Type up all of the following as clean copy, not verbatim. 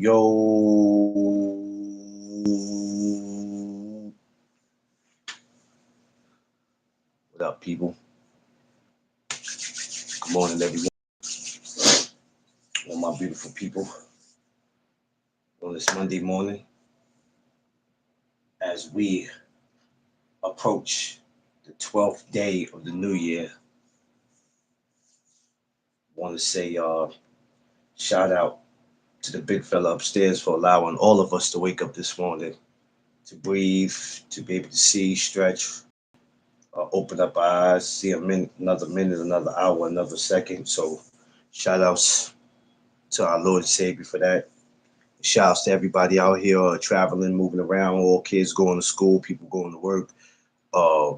Yo, what up, people? Good morning, everyone. All my beautiful people on this Monday morning as we approach the 12th day of the new year. Want to say shout out to the big fella upstairs for allowing all of us to wake up this morning, to breathe, to be able to see, stretch, open up our eyes, see another minute, another hour, another second. So shout outs to our Lord and Savior for that. Shouts to everybody out here traveling, moving around, all kids going to school, people going to work, uh,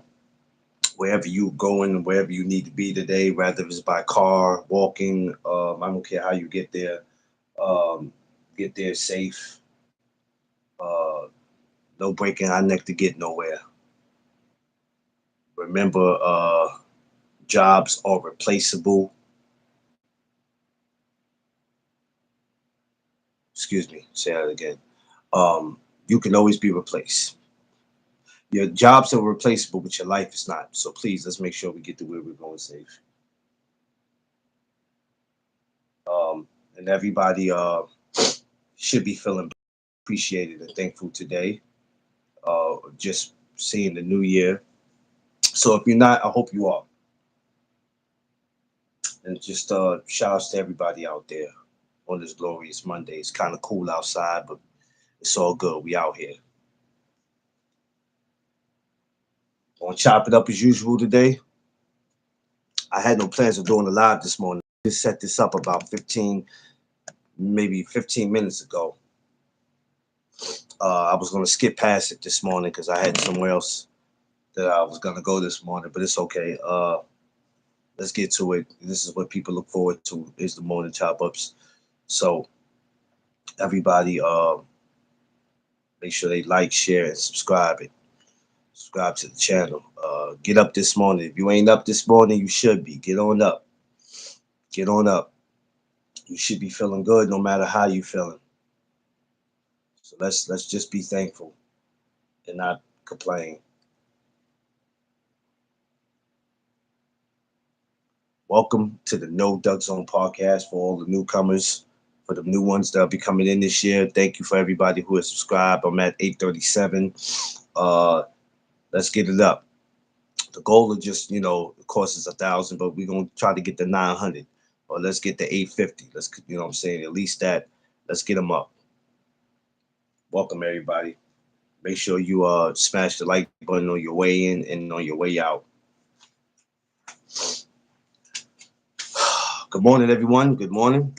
wherever you going, wherever you need to be today, whether it's by car, walking, I don't care how you um, get there safe. Uh, no breaking our neck to get nowhere. Remember, jobs are replaceable. Excuse me, say that again. You can always be replaced. Your jobs are replaceable, but your life is not. So please, let's make sure we get to where we're going safe. And everybody should be feeling appreciated and thankful today. Just seeing the new year. So if you're not, I hope you are. And just shout outs to everybody out there on this glorious Monday. It's kind of cool outside, but it's all good. We out here. Gonna chop it up as usual today. I had no plans of doing a live this morning. Just set this up about 15, maybe 15 minutes ago. I was gonna skip past it this morning because I had somewhere else that I was gonna go this morning, but it's okay. Let's get to it. This is what people look forward to is the morning chop ups. So everybody, make sure they like, share, and subscribe it. Subscribe to the channel. Get up this morning. If you ain't up this morning, you should be. Get on up. Get on up. You should be feeling good no matter how you feeling. So let's just be thankful and not complain. Welcome to the No Duck Zone podcast for all the newcomers, for the new ones that'll be coming in this year. Thank you for everybody who has subscribed. I'm at 837. Uh, let's get it up. The goal is just, of course, it's 1,000, but we're gonna try to get to 900, or let's get to 850. Let's, what I'm saying, at least that. Let's get them up. Welcome everybody. Make sure you smash the like button on your way in and on your way out. Good morning, everyone. Good morning.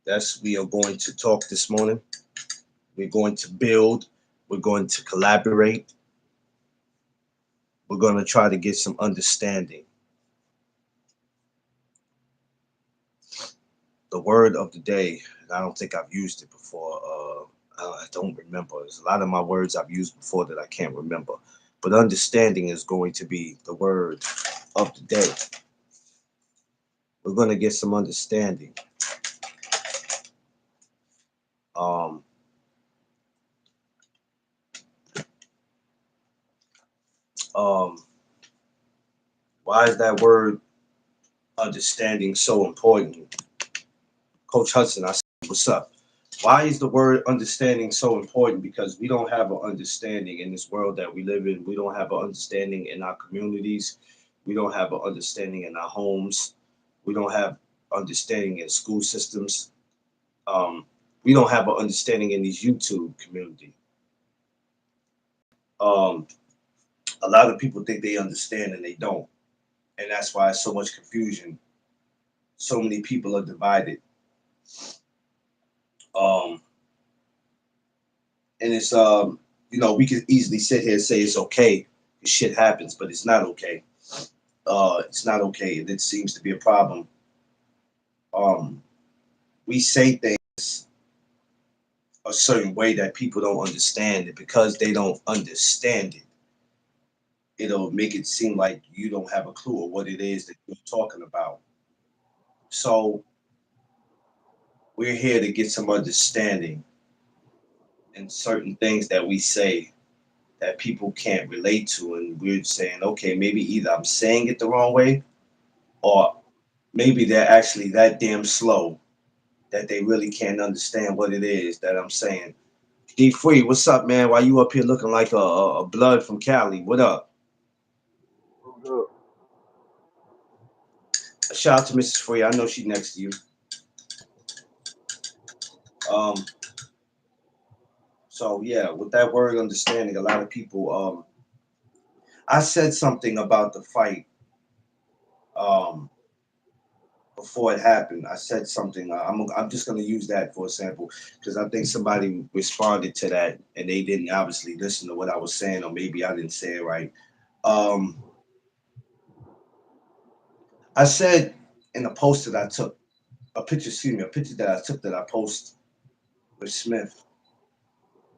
That's we are going to talk this morning. We're going to build. We're going to collaborate. We're going to try to get some understanding. The word of the day, and I don't think I've used it before. I don't remember. There's a lot of my words I've used before that I can't remember. But understanding is going to be the word of the day. We're going to get some understanding. Um, um, why is that word understanding so important? Coach Hudson, I said, what's up? Why is the word understanding so important? Because we don't have an understanding in this world that we live in. We don't have an understanding in our communities. We don't have an understanding in our homes. We don't have understanding in school systems. Um, we don't have an understanding in these YouTube community. Um, a lot of people think they understand and they don't, and that's why it's so much confusion. So many people are divided. Um, and it's we could easily sit here and say it's okay if shit happens, but it's not okay. It's not okay, and it seems to be a problem. Um, we say things a certain way that people don't understand it because they don't understand it. It'll make it seem like you don't have a clue of what it is that you're talking about. So we're here to get some understanding in certain things that we say that people can't relate to, and we're saying, okay, maybe either I'm saying it the wrong way, or maybe they're actually that damn slow that they really can't understand what it is that I'm saying. D Free, what's up, man? Why you up here looking like a blood from Cali? What up? I'm good. Shout out to Mrs. Free. I know she's next to you. Um, so yeah, with that word understanding, a lot of people. I said something about the fight. Um, Before it happened, I said something. I'm just going to use that for a sample because I think somebody responded to that and they didn't obviously listen to what I was saying, or maybe I didn't say it right. Um, I said in a post that I took a picture, excuse me, a picture that I took that I posted with Smith.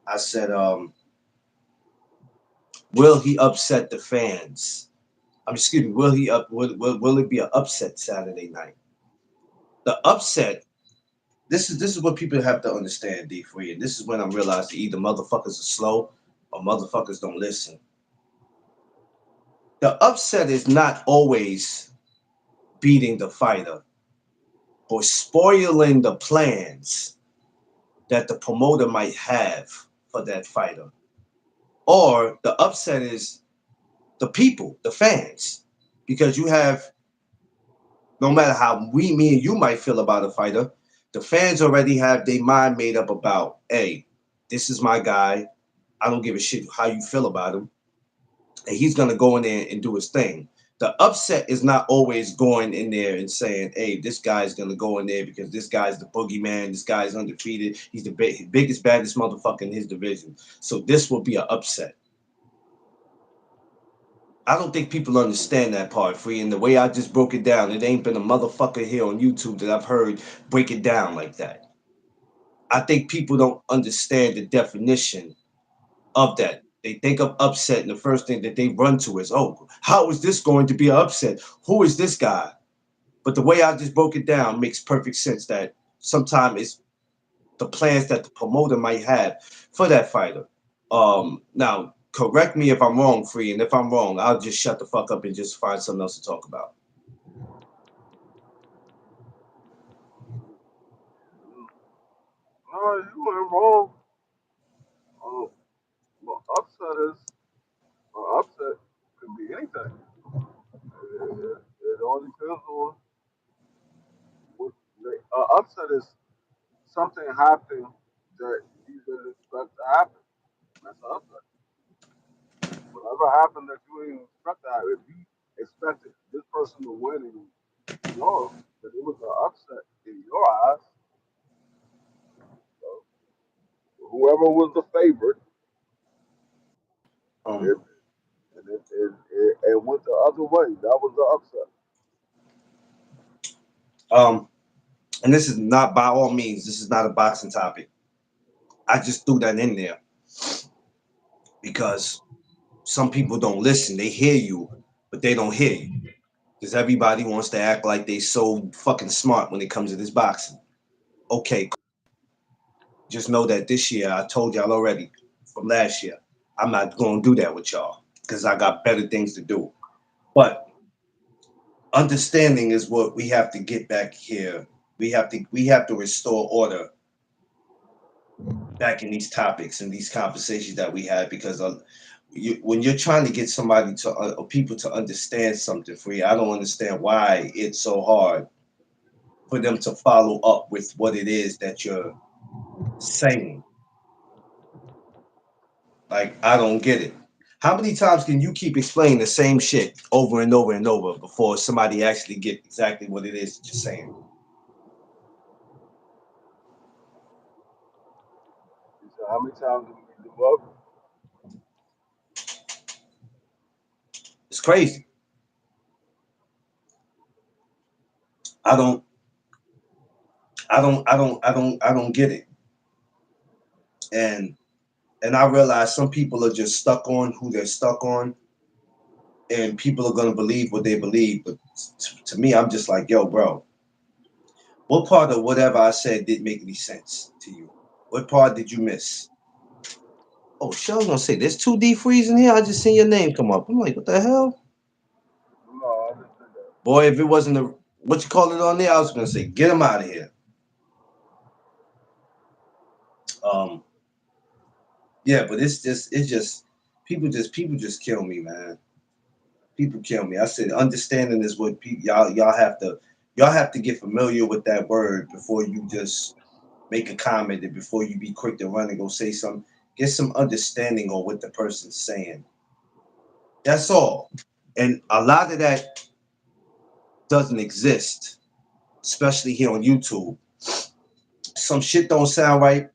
I said, will he upset the fans? Excuse me, will he up? Will it be an upset Saturday night? The upset. This is what people have to understand, D free, and this is when I'm realizing either motherfuckers are slow or motherfuckers don't listen. The upset is not always beating the fighter or spoiling the plans that the promoter might have for that fighter. Or the upset is the people, the fans, because you have no matter how me and you might feel about a fighter, the fans already have their mind made up about, hey, this is my guy. I don't give a shit how you feel about him. And he's gonna go in there and do his thing. The upset is not always going in there and saying, hey, this guy's gonna go in there because this guy's the boogeyman, this guy's undefeated, he's the biggest, baddest motherfucker in his division. So this will be an upset. I don't think people understand that part, Free. And the way I just broke it down, it ain't been a motherfucker here on YouTube that I've heard break it down like that. I think people don't understand the definition of that. They think of upset, and the first thing that they run to is, oh, how is this going to be an upset? Who is this guy? But the way I just broke it down makes perfect sense that sometimes it's the plans that the promoter might have for that fighter. Now, correct me if I'm wrong, Free, and if I'm wrong, I'll just shut the fuck up and just find something else to talk about. No, you went wrong. Um, but upset could be anything. It all depends on what. Upset is something happening that you didn't expect to happen. That's an upset. Whatever happened that you didn't expect to happen, if you expected this person to win and you lost, then it was an upset in your eyes. So whoever was the favorite, Um, it, it went the other way. That was the upset. um, and this is not by all means, this is not a boxing topic. I just threw that in there because some people don't listen. They hear you, but they don't hear you. Because everybody wants to act like they so fucking smart when it comes to this boxing. Okay, just know that this year, I told y'all already from last year, I'm not going to do that with y'all because I got better things to do. But understanding is what we have to get back here. We have to restore order back in these topics and these conversations that we had because when you're trying to get somebody to or people to understand something free, I don't understand why it's so hard for them to follow up with what it is that you're saying. Like, I don't get it. How many times can you keep explaining the same shit over and over and over before somebody actually get exactly what it is that you're saying? He said, how many times did we give up? It's crazy. I don't, I don't get it. And I realize some people are just stuck on who they're stuck on, and people are gonna believe what they believe. But to me, I'm just like, yo, bro, What part of whatever I said didn't make any sense to you? What part did you miss? Oh, shit, I was gonna say, there's two D Freeze in here. I just seen your name come up. I'm like, what the hell? No, I didn't say that. Boy, if it wasn't a what you call it on there, I was gonna say, get him out of here. Um, yeah, but it's just people just kill me, man. People kill me. I said understanding is what people y'all have to get familiar with that word before you just make a comment and before you be quick to run and go say something. Get some understanding on what the person's saying. That's all. And a lot of that doesn't exist, especially here on YouTube. Some shit don't sound right.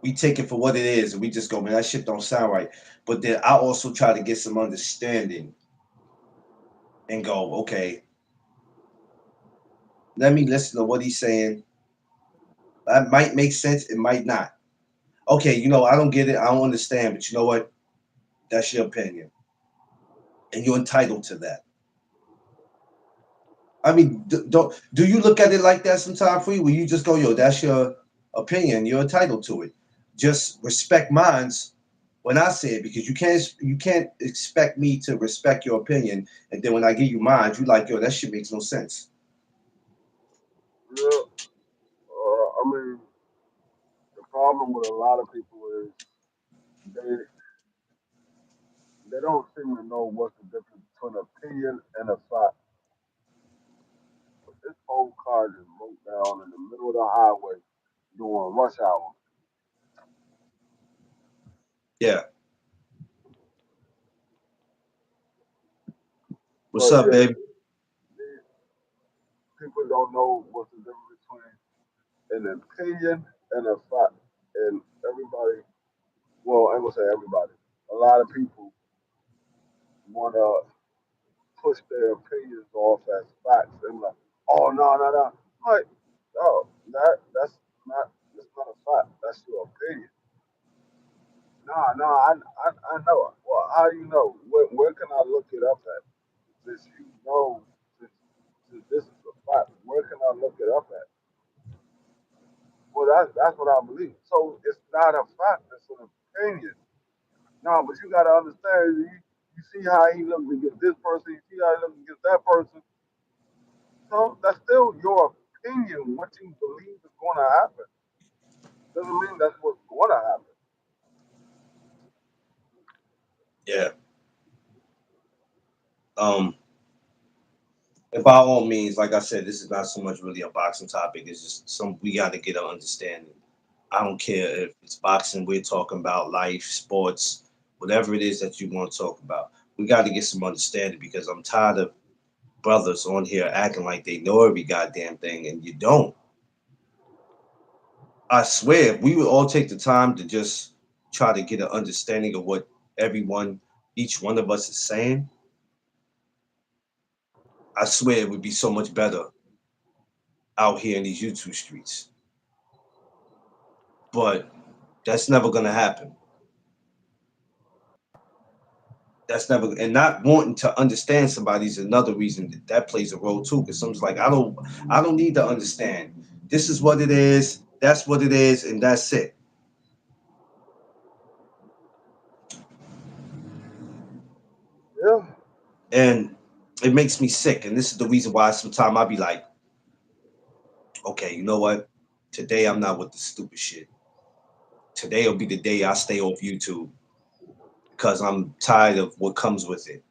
We take it for what it is and we just go, man, that shit don't sound right. But then I also try to get some understanding and go, okay, let me listen to what he's saying. That might make sense, it might not. Okay, I don't get it, I don't understand, but you know what? That's your opinion. And you're entitled to that. I mean, do you look at it like that sometimes, Free? Where you just go, yo, that's your opinion, you're entitled to it. Just respect mine's when I say it, because you can't expect me to respect your opinion, and then when I give you mine, you like, yo, that shit makes no sense. Yeah, I mean, the problem with a lot of people is they they don't seem to know what's the difference between opinion and a fact. This whole car just broke down in the middle of the highway during rush hour. Yeah. What's But up, yeah, baby? these people don't know what's the difference between an opinion and a fact. And everybody, well, I'm gonna say everybody. A lot of people want to push their opinions off as facts. They're like, oh no, no, no. Like, no, that's not a fact. That's your opinion. Nah, no, I know it. Well, how do you know? Where can I look it up at? Since you know, since, since this is a fact, where can I look it up at? Well, that's what I believe. So it's not a fact. It's an opinion. No, but you got to understand. You see how he looked against this person. You see how he looked against that person. So that's still your opinion. What you believe is going to happen doesn't mean that's what's going to happen. Yeah. Um, and by all means, like I said, this is not so much really a boxing topic. It's just some we got to get an understanding. I don't care if it's boxing, we're talking about life, sports, whatever it is that you want to talk about. We got to get some understanding because I'm tired of brothers on here acting like they know every goddamn thing and you don't. I swear, if we would all take the time to just try to get an understanding of what everyone, each one of us is saying, I swear it would be so much better out here in these YouTube streets. But that's never gonna happen. That's never, and not wanting to understand somebody is another reason that plays a role too. Because someone's like, I don't need to understand. This is what it is. That's what it is, and that's it. Yeah, And it makes me sick. And this is the reason why sometimes I be like, okay, you know what? Today I'm not with the stupid shit. Today will be the day I stay off YouTube because I'm tired of what comes with it.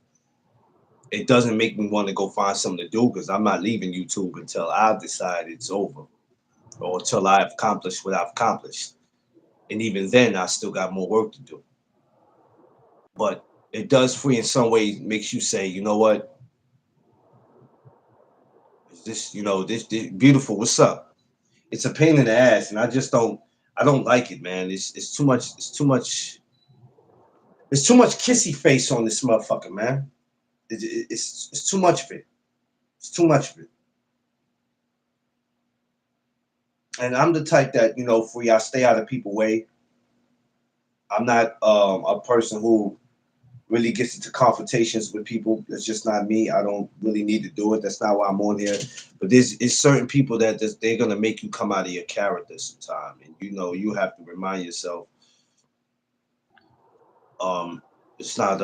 It doesn't make me want to go find something to do because I'm not leaving YouTube until I've decided it's over or until I've accomplished what I've accomplished. And even then, I still got more work to do. But it does free in some ways, makes you say, you know what? Is this, this beautiful? What's up? It's a pain in the ass, and I don't like it, man. It's too much. It's too much kissy face on this motherfucker, man. It's too much of it. It's too much of it. And I'm the type that free. I stay out of people's way. I'm not a person who really gets into confrontations with people. That's just not me. I don't really need to do it. That's not why I'm on here. But there's certain people that they're gonna make you come out of your character sometime, and you have to remind yourself, um, it's not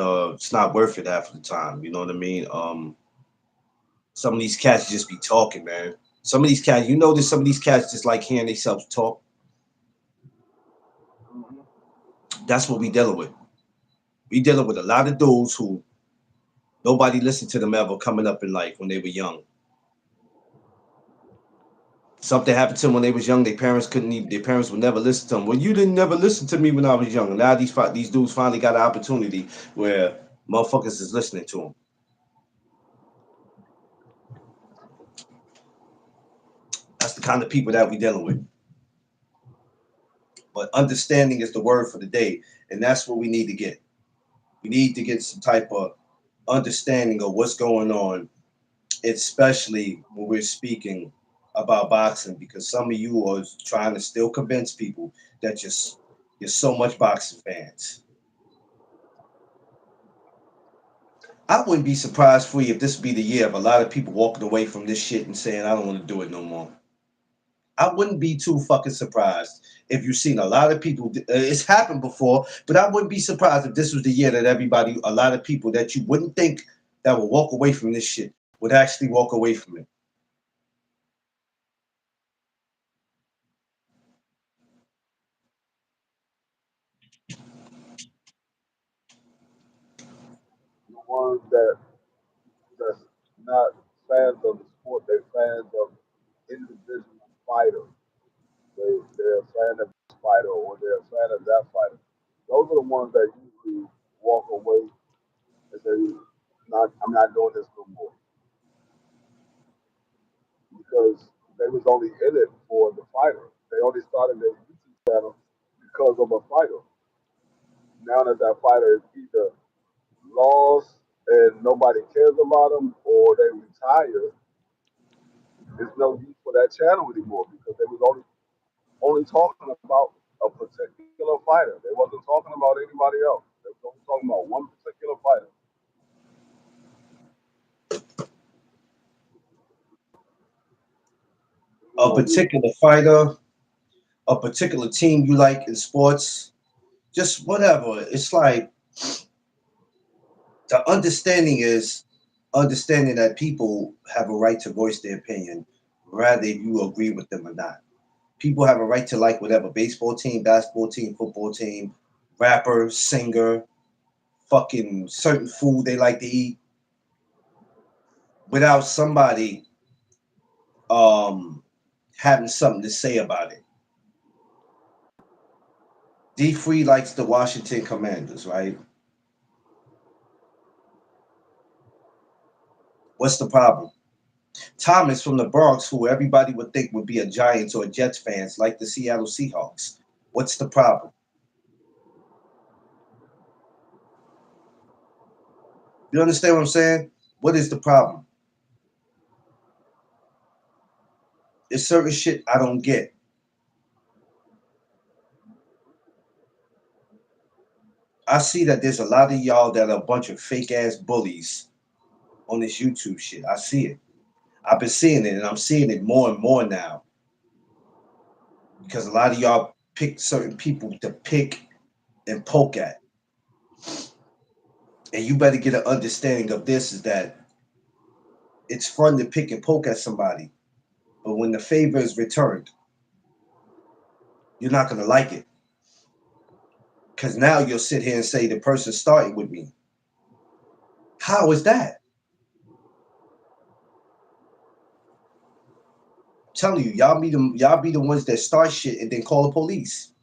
worth it half the time. You know what I mean? Some of these cats just be talking, man. Some of these cats, that some of these cats just like hearing themselves talk. Hmm. That's what we dealing with. We dealing with a lot of dudes who nobody listened to them ever coming up in life when they were young. Something happened to them when they was young. Their parents couldn't even. Their parents would never listen to them. Well, you didn't never listen to me when I was young. Now these dudes finally got an opportunity where motherfuckers is listening to them. That's the kind of people that we dealing with. But understanding is the word for the day, and that's what we need to get. We need to get some type of understanding of what's going on, especially when we're speaking about boxing, because some of you are trying to still convince people that you're so much boxing fans. I wouldn't be surprised for you if this be the year of a lot of people walking away from this shit and saying, I don't want to do it no more. I wouldn't be too fucking surprised if you've seen a lot of people. It's happened before, but I wouldn't be surprised if this was the year that a lot of people that you wouldn't think that would walk away from this shit would actually walk away from it. The ones that's not fans of the sport, they're fans of individual fighters. They're a fan of this fighter or they're a fan of that fighter. Those are the ones that usually walk away and say, I'm not doing this no more because they was only in it for the fighter. They only started their YouTube channel because of a fighter. Now that that fighter is either lost and nobody cares about them or they retire, there's no use for that channel anymore because they was only talking about a particular fighter. They wasn't talking about anybody else. They was only talking about one particular fighter. You A know, particular fighter, a particular team you like in sports, just whatever. It's like the understanding is understanding that people have a right to voice their opinion, rather if you agree with them or not. People have a right to like whatever baseball team, basketball team, football team, rapper, singer, fucking certain food they like to eat without somebody um having something to say about it. D Free likes the Washington Commanders, right? What's the problem? Thomas from the Bronx, who everybody would think would be a Giants or a Jets fans, like the Seattle Seahawks. What's the problem? You understand what I'm saying? What is the problem? It's certain shit I don't get. I see that there's a lot of y'all that are a bunch of fake ass bullies on this YouTube shit. I see it. I've been seeing it, and I'm seeing it more and more now because a lot of y'all pick certain people to pick and poke at. And you better get an understanding of this is that it's fun to pick and poke at somebody, but when the favor is returned, you're not going to like it because now you'll sit here and say the person started with me. How is that? I'm telling you, y'all be the ones that start shit and then call the police.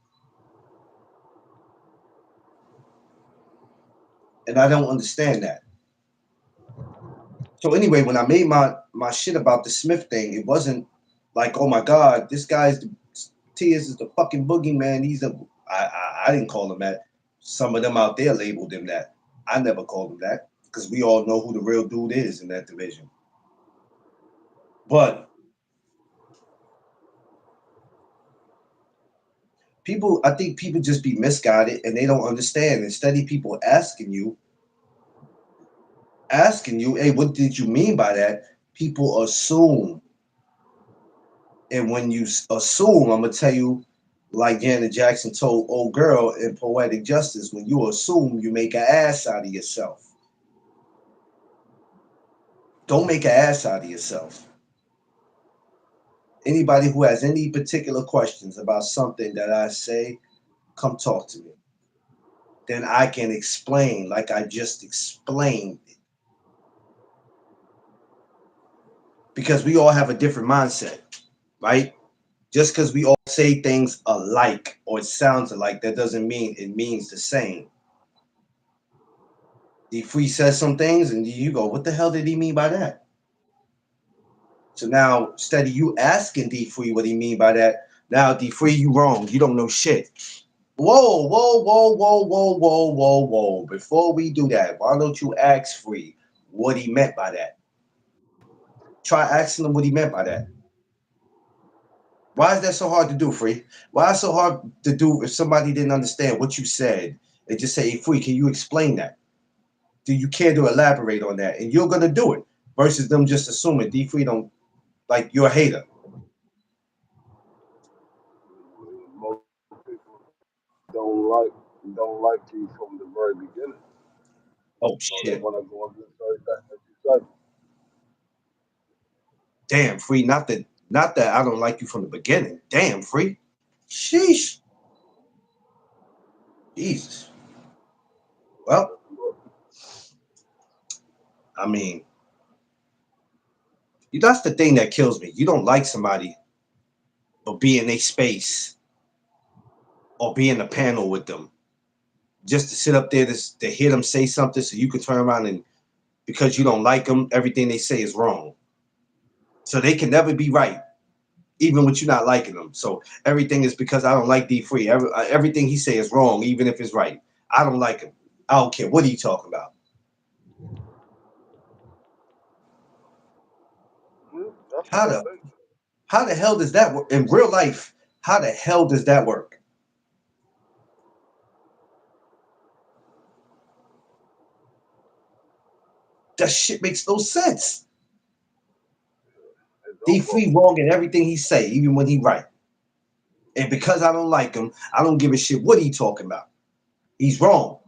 And I don't understand that. So anyway, when I made my shit about the Smith thing, it wasn't like, oh my God, this guy's the Tears is the fucking boogeyman. I didn't call him that. Some of them out there labeled him that. I never called him that because we all know who the real dude is in that division. But I think people just be misguided and they don't understand. Instead of people asking you, asking you, hey, what did you mean by that? People assume. And when you assume, I'm going to tell you, like Janet Jackson told old girl in Poetic Justice, when you assume, you make an ass out of yourself. Don't make an ass out of yourself. Anybody who has any particular questions about something that I say, come talk to me. Then I can explain like I just explained it. Because we all have a different mindset, right? Just because we all say things alike or it sounds alike, that doesn't mean it means the same. D Free says some things and you go, what the hell did he mean by that? So now, instead of you asking D Free what he mean by that, now D Free, you wrong. You don't know shit. Whoa, whoa, whoa, whoa, whoa, whoa, whoa, whoa. Before we do that, why don't you ask Free what he meant by that? Try asking him what he meant by that. Why is that so hard to do, Free? Why is it so hard to do if somebody didn't understand what you said? They just say, hey, Free, can you explain that? Do you care to elaborate on that? And you're gonna do it versus them just assuming D Free don't like you're a hater. Most people don't like you from the very beginning. Oh So they shit. want to go against everything that you say. Damn, Free. Not that I don't like you from the beginning. Damn, Free. Sheesh. Jesus. Well, I mean, that's the thing that kills me. You don't like somebody, but be in a space or be in a panel with them just to sit up there to hear them say something so you can turn around and because you don't like them, everything they say is wrong. So they can never be right, even with you not liking them. So everything is because I don't like D Free. Everything he say is wrong, even if it's right. I don't like him. I don't care. What are you talking about? That's what How they the think. how the hell does that work in real life? How the hell does that work? That shit makes no sense. It D don't work. Free wrong in everything he say, even when he right. And because I don't like him, I don't give a shit what he talking about. He's wrong.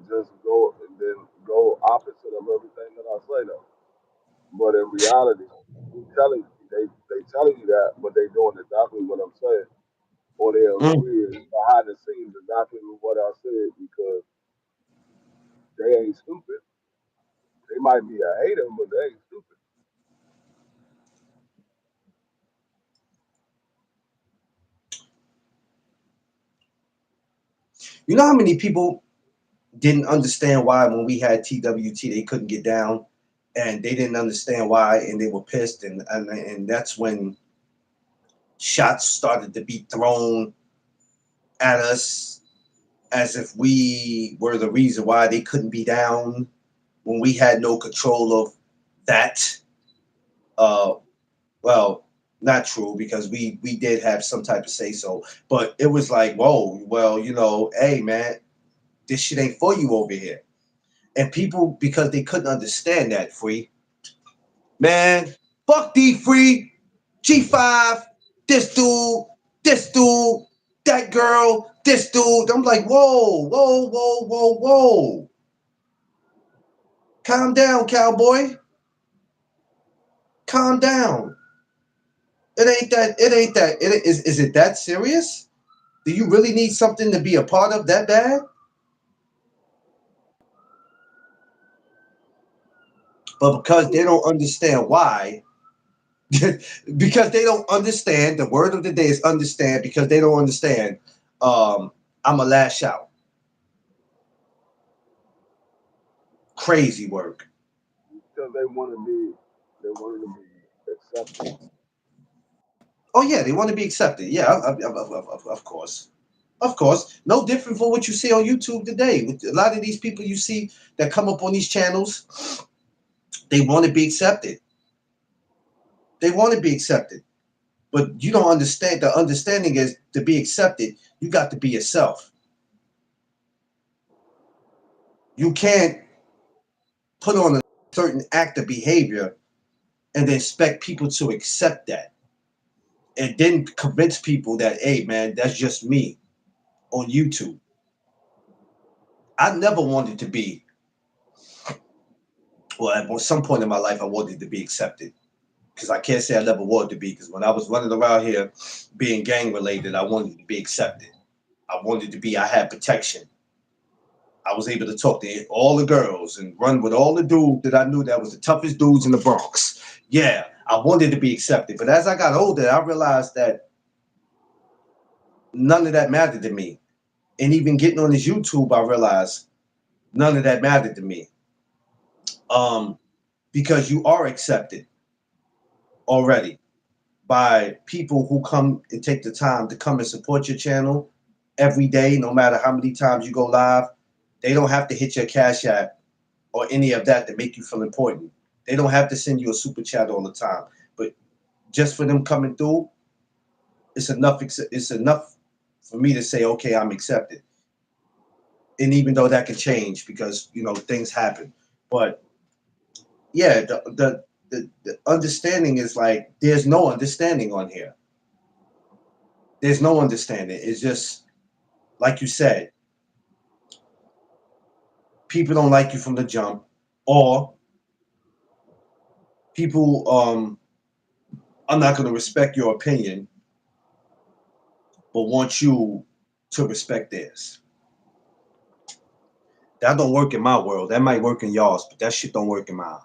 Just go and then go opposite of everything that I say though. But in reality, they telling you that, but they doing exactly what I'm saying, or they Mm. agree behind the scenes exactly with what I said because they ain't stupid. They might be a hater, but they ain't stupid. You know how many people didn't understand why when we had TWT they couldn't get down, and they didn't understand why, and they were pissed, and that's when shots started to be thrown at us as if we were the reason why they couldn't be down when we had no control of that. Uh, well, not true because we did have some type of say so, but it was like, whoa, well, hey man, this shit ain't for you over here. And people because they couldn't understand that Free man, fuck D Free, G5, this dude, that girl, this dude. I'm like, whoa, whoa, whoa, whoa, whoa. Calm down, cowboy. Calm down. It ain't that. It ain't that. Is it that serious? Do you really need something to be a part of that bad? But because they don't understand why, because they don't understand, the word of the day is understand, because they don't understand, I'm a lash out. Crazy work. Because they want to be accepted. Oh, yeah, they want to be accepted. Yeah, of course. Of course. No different from what you see on YouTube today. With a lot of these people you see that come up on these channels, they want to be accepted. They want to be accepted. But you don't understand. The understanding is to be accepted, you got to be yourself. You can't put on a certain act of behavior and then expect people to accept that and then convince people that, hey, man, that's just me on YouTube. I never wanted to be, well, at some point in my life, I wanted to be accepted. Because I can't say I never wanted to be, because when I was running around here being gang related, I wanted to be accepted. I wanted to be, I had protection. I was able to talk to all the girls and run with all the dudes that I knew that was the toughest dudes in the Bronx. Yeah, I wanted to be accepted. But as I got older, I realized that none of that mattered to me. And even getting on this YouTube, I realized none of that mattered to me. Um, because you are accepted already by people who come and take the time to come and support your channel every day, no matter how many times you go live. They don't have to hit your Cash App or any of that to make you feel important. They don't have to send you a super chat all the time. But just for them coming through, it's enough. It's enough for me to say, okay, I'm accepted. And even though that could change because things happen, but yeah, the understanding is like there's no understanding on here. There's no understanding. It's just like you said, people don't like you from the jump, or people are not going to respect your opinion, but want you to respect theirs. That don't work in my world. That might work in y'all's, but that shit don't work in mine.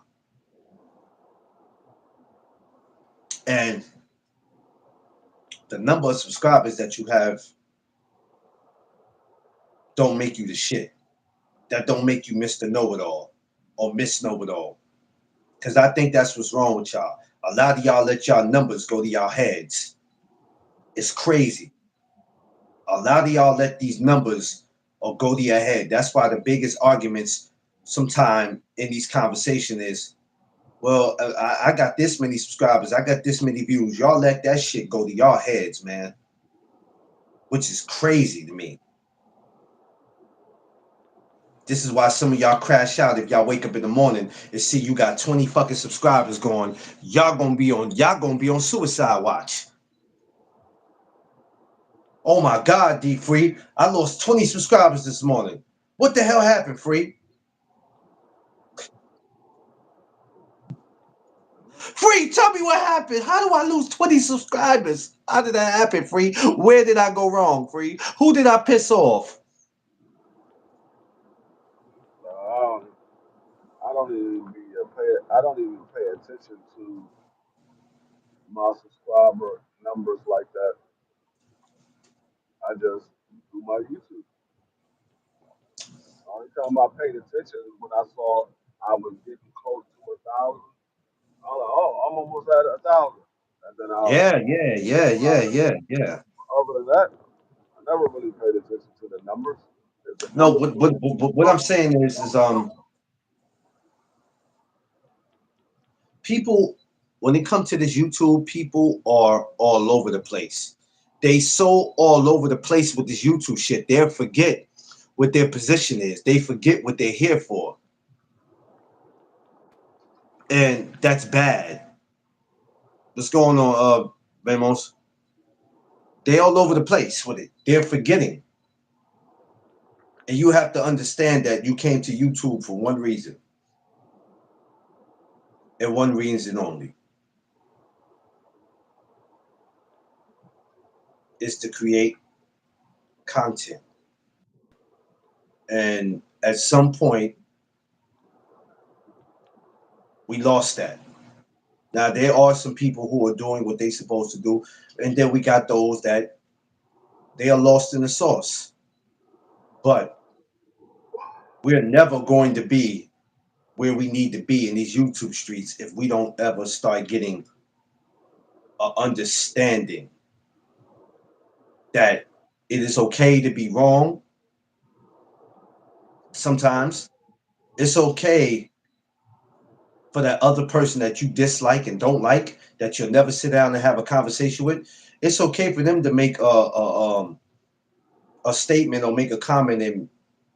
And the number of subscribers that you have don't make you the shit. That don't make you Mr. Know-It-All or Miss Know-It-All. Because I think that's what's wrong with y'all. A lot of y'all let y'all numbers go to y'all heads. It's crazy. A lot of y'all let these numbers or go to your head. That's why the biggest arguments sometime in these conversations is, well, I got this many subscribers. I got this many views. Y'all let that shit go to y'all heads, man. Which is crazy to me. This is why some of y'all crash out if y'all wake up in the morning and see you got 20 fucking subscribers going. Y'all gonna be on suicide watch. Oh my God, D Free. I lost 20 subscribers this morning. What the hell happened, Free? Free, tell me what happened. How do I lose 20 subscribers? How did that happen, Free? Where did I go wrong, Free? Who did I piss off? I don't even I don't even pay attention to my subscriber numbers like that. I just do my YouTube. The only time I paid attention is when I saw I was getting close to 1,000. I was like, oh, I'm almost at 1,000, and then I'll Yeah, yeah, yeah, go yeah, out there. yeah, yeah. Other than that, I never really paid attention to the numbers. If the No, numbers what I'm saying is people, when it comes to this YouTube, people are all over the place. They so all over the place with this YouTube shit. They'll forget what their position is. They forget what they're here for. And that's bad. What's going on, Ramos? They all over the place with it. They're forgetting. And you have to understand that you came to YouTube for one reason. And one reason only. Is to create content. And at some point, we lost that. Now there are some people who are doing what they're supposed to do, and then we got those that they are lost in the sauce. But we're never going to be where we need to be in these YouTube streets if we don't ever start getting an understanding that it is okay to be wrong. Sometimes it's okay for that other person that you dislike and don't like, that you'll never sit down and have a conversation with. It's okay for them to make a statement or make a comment, and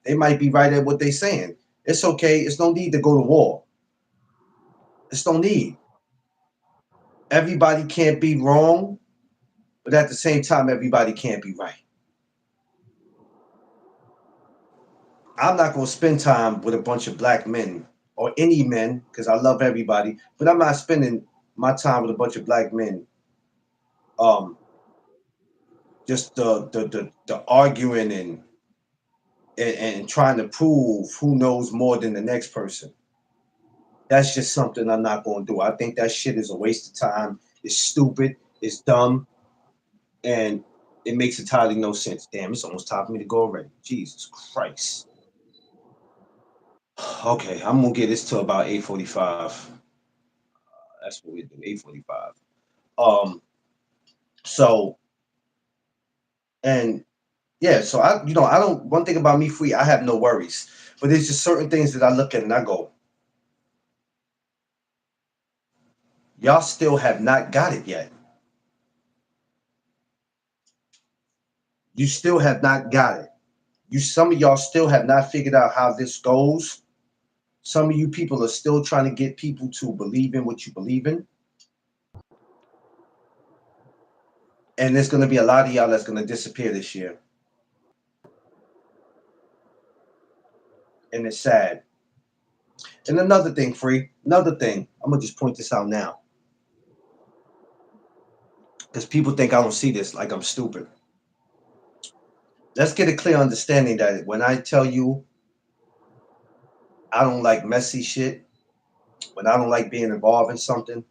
they might be right at what they're saying. It's okay. It's no need to go to war. It's no need. Everybody can't be wrong, but at the same time, everybody can't be right. I'm not going to spend time with a bunch of black men or any men because I love everybody, but I'm not spending my time with a bunch of black men. Um, just the arguing and trying to prove who knows more than the next person. That's just something I'm not going to do. I think that shit is a waste of time. It's stupid. It's dumb, and it makes entirely no sense. Damn, it's almost time for me to go already. Jesus Christ. Okay, I'm gonna get this to about 8:45. That's what we do. 8:45. Um. So and yeah. So I don't. One thing about me, free. I have no worries. But there's just certain things that I look at and I go, y'all still have not got it yet. You still have not got it. Some of y'all still have not figured out how this goes. Some of you people are still trying to get people to believe in what you believe in. And there's going to be a lot of y'all that's going to disappear this year. And it's sad. And another thing, free, another thing, I'm going to just point this out now. Because people think I don't see this like I'm stupid. Let's get a clear understanding that when I tell you I don't like messy shit, when I don't like being involved in something,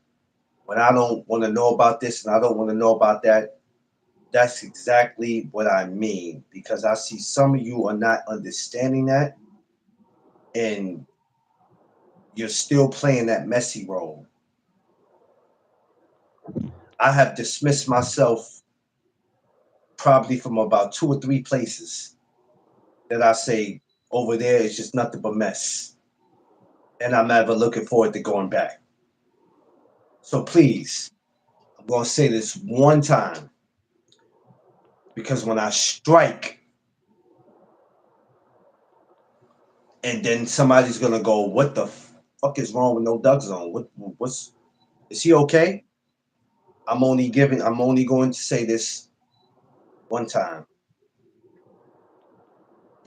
when I don't want to know about this and I don't want to know about that, that's exactly what I mean. Because I see some of you are not understanding that and you're still playing that messy role. I have dismissed myself probably from about 2 or 3 places that I say over there is just nothing but mess. And I'm never looking forward to going back. So please, I'm going to say this one time because when I strike, and then somebody's going to go, what the fuck is wrong with No Doug Zone? What's, is he okay? I'm only going to say this one time.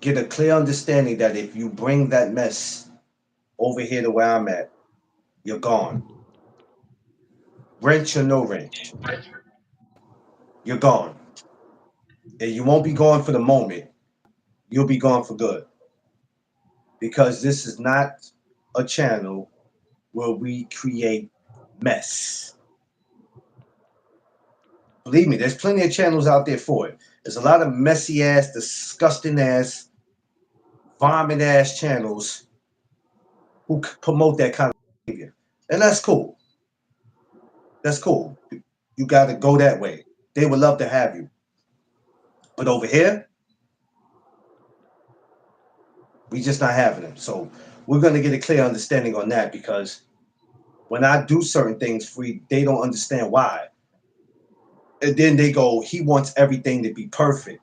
Get a clear understanding that if you bring that mess over here to where I'm at, you're gone. Wrench or no wrench, you're gone. And you won't be gone for the moment. You'll be gone for good. Because this is not a channel where we create mess. Believe me, there's plenty of channels out there for it. There's a lot of messy ass, disgusting ass, vomit ass channels who promote that kind of behavior. And that's cool. That's cool. You got to go that way. They would love to have you. But over here, we just not having them. So we're going to get a clear understanding on that because when I do certain things free, they don't understand why. And then they go, he wants everything to be perfect.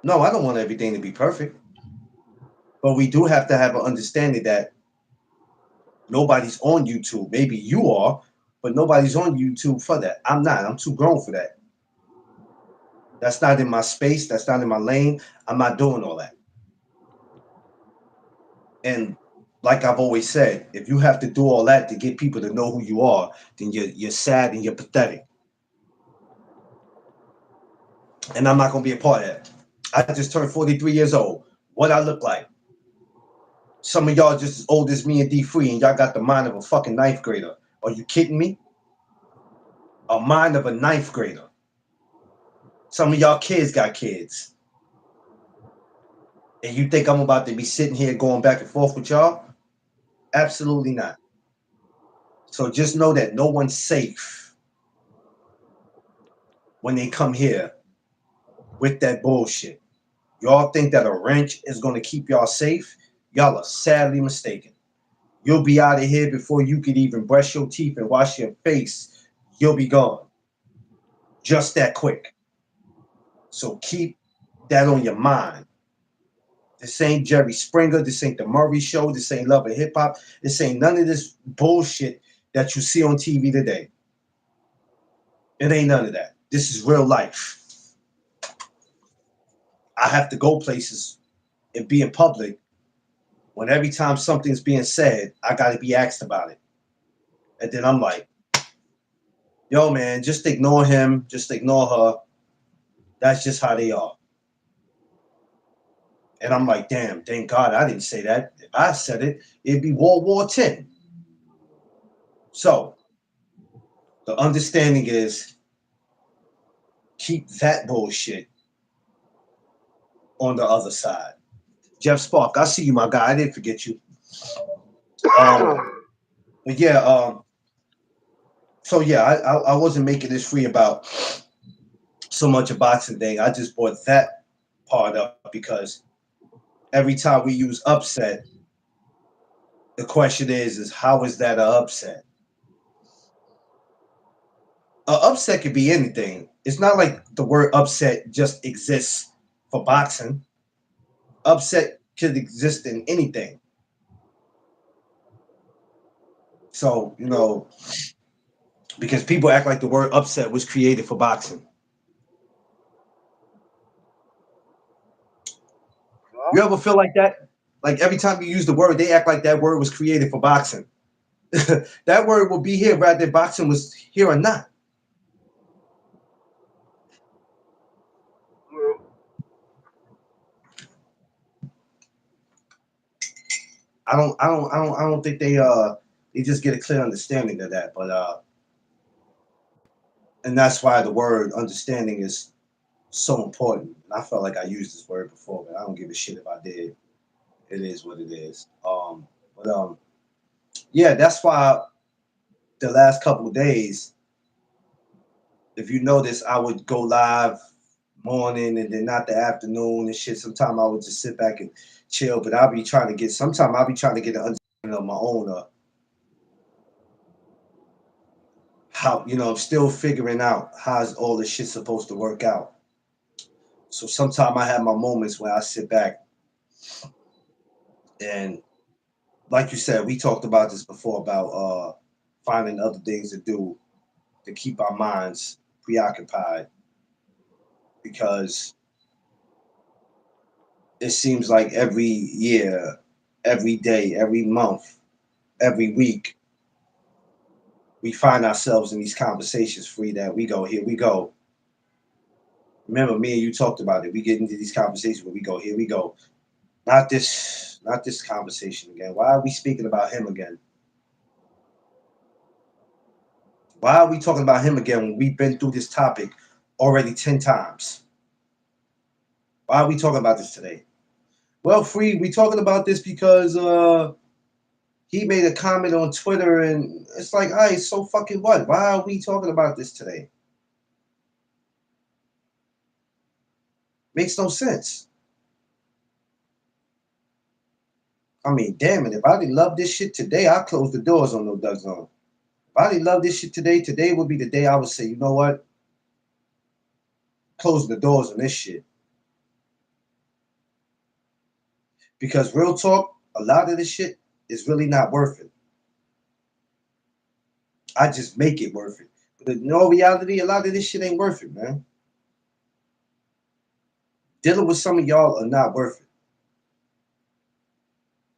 No, I don't want everything to be perfect. But we do have to have an understanding that nobody's on YouTube. Maybe you are, but nobody's on YouTube for that. I'm not. I'm too grown for that. That's not in my space. That's not in my lane. I'm not doing all that. And like I've always said, if you have to do all that to get people to know who you are, then you're sad and you're pathetic. And I'm not gonna be a part of that. I just turned 43 years old. What I look like? Some of y'all just as old as me and D Free, and y'all got the mind of a fucking ninth grader. Are you kidding me? A mind of a ninth grader. Some of y'all kids got kids. And you think I'm about to be sitting here going back and forth with y'all? Absolutely not. So just know that no one's safe when they come here with that bullshit. Y'all think that a wrench is going to keep y'all safe? Y'all are sadly mistaken. You'll be out of here before you could even brush your teeth and wash your face. You'll be gone. Just that quick. So keep that on your mind. This ain't Jerry Springer. This ain't the Murray Show. This ain't Love and Hip Hop. This ain't none of this bullshit that you see on TV today. It ain't none of that. This is real life. I have to go places and be in public when every time something's being said, I got to be asked about it. And then I'm like, yo, man, just ignore him. Just ignore her. That's just how they are. And I'm like, damn, thank God I didn't say that. If I said it, it'd be World War X. So the understanding is keep that bullshit on the other side. Jeff Spark, I see you, my guy. I didn't forget you. But yeah, so yeah, I wasn't making this free about so much a boxing thing. I just brought that part up because every time we use upset, the question is how is that an upset? An upset could be anything. It's not like the word upset just exists for boxing. Upset could exist in anything. So, because people act like the word upset was created for boxing. You ever feel like that? Like every time you use the word, they act like that word was created for boxing. That word will be here whether boxing was here or not. I don't think they just get a clear understanding of that. But and that's why the word understanding is so important. And I felt like I used this word before, but I don't give a shit if I did. It is what it is. But yeah, that's why the last couple of days, if you notice, I would go live morning and then not the afternoon and shit. Sometimes I would just sit back and chill, but sometimes I'll be trying to get an understanding of my own how, I'm still figuring out how's all this shit supposed to work out. So sometimes I have my moments where I sit back and like you said, we talked about this before about finding other things to do to keep our minds preoccupied because it seems like every year, every day, every month, every week, we find ourselves in these conversations free that we go, here we go. Remember, me and you talked about it. We get into these conversations where we go, here we go. Not this conversation again. Why are we speaking about him again? Why are we talking about him again when we've been through this topic already 10 times? Why are we talking about this today? Well, Free, we talking about this because he made a comment on Twitter and it's like, all right, so fucking what? Why are we talking about this today? Makes no sense. I mean, damn it. If I didn't love this shit today, I'd close the doors on No Duck Zone. If I didn't love this shit today would be the day I would say, you know what? Closing the doors on this shit. Because real talk, a lot of this shit is really not worth it. I just make it worth it. But in all reality, a lot of this shit ain't worth it, man. Dealing with some of y'all are not worth it.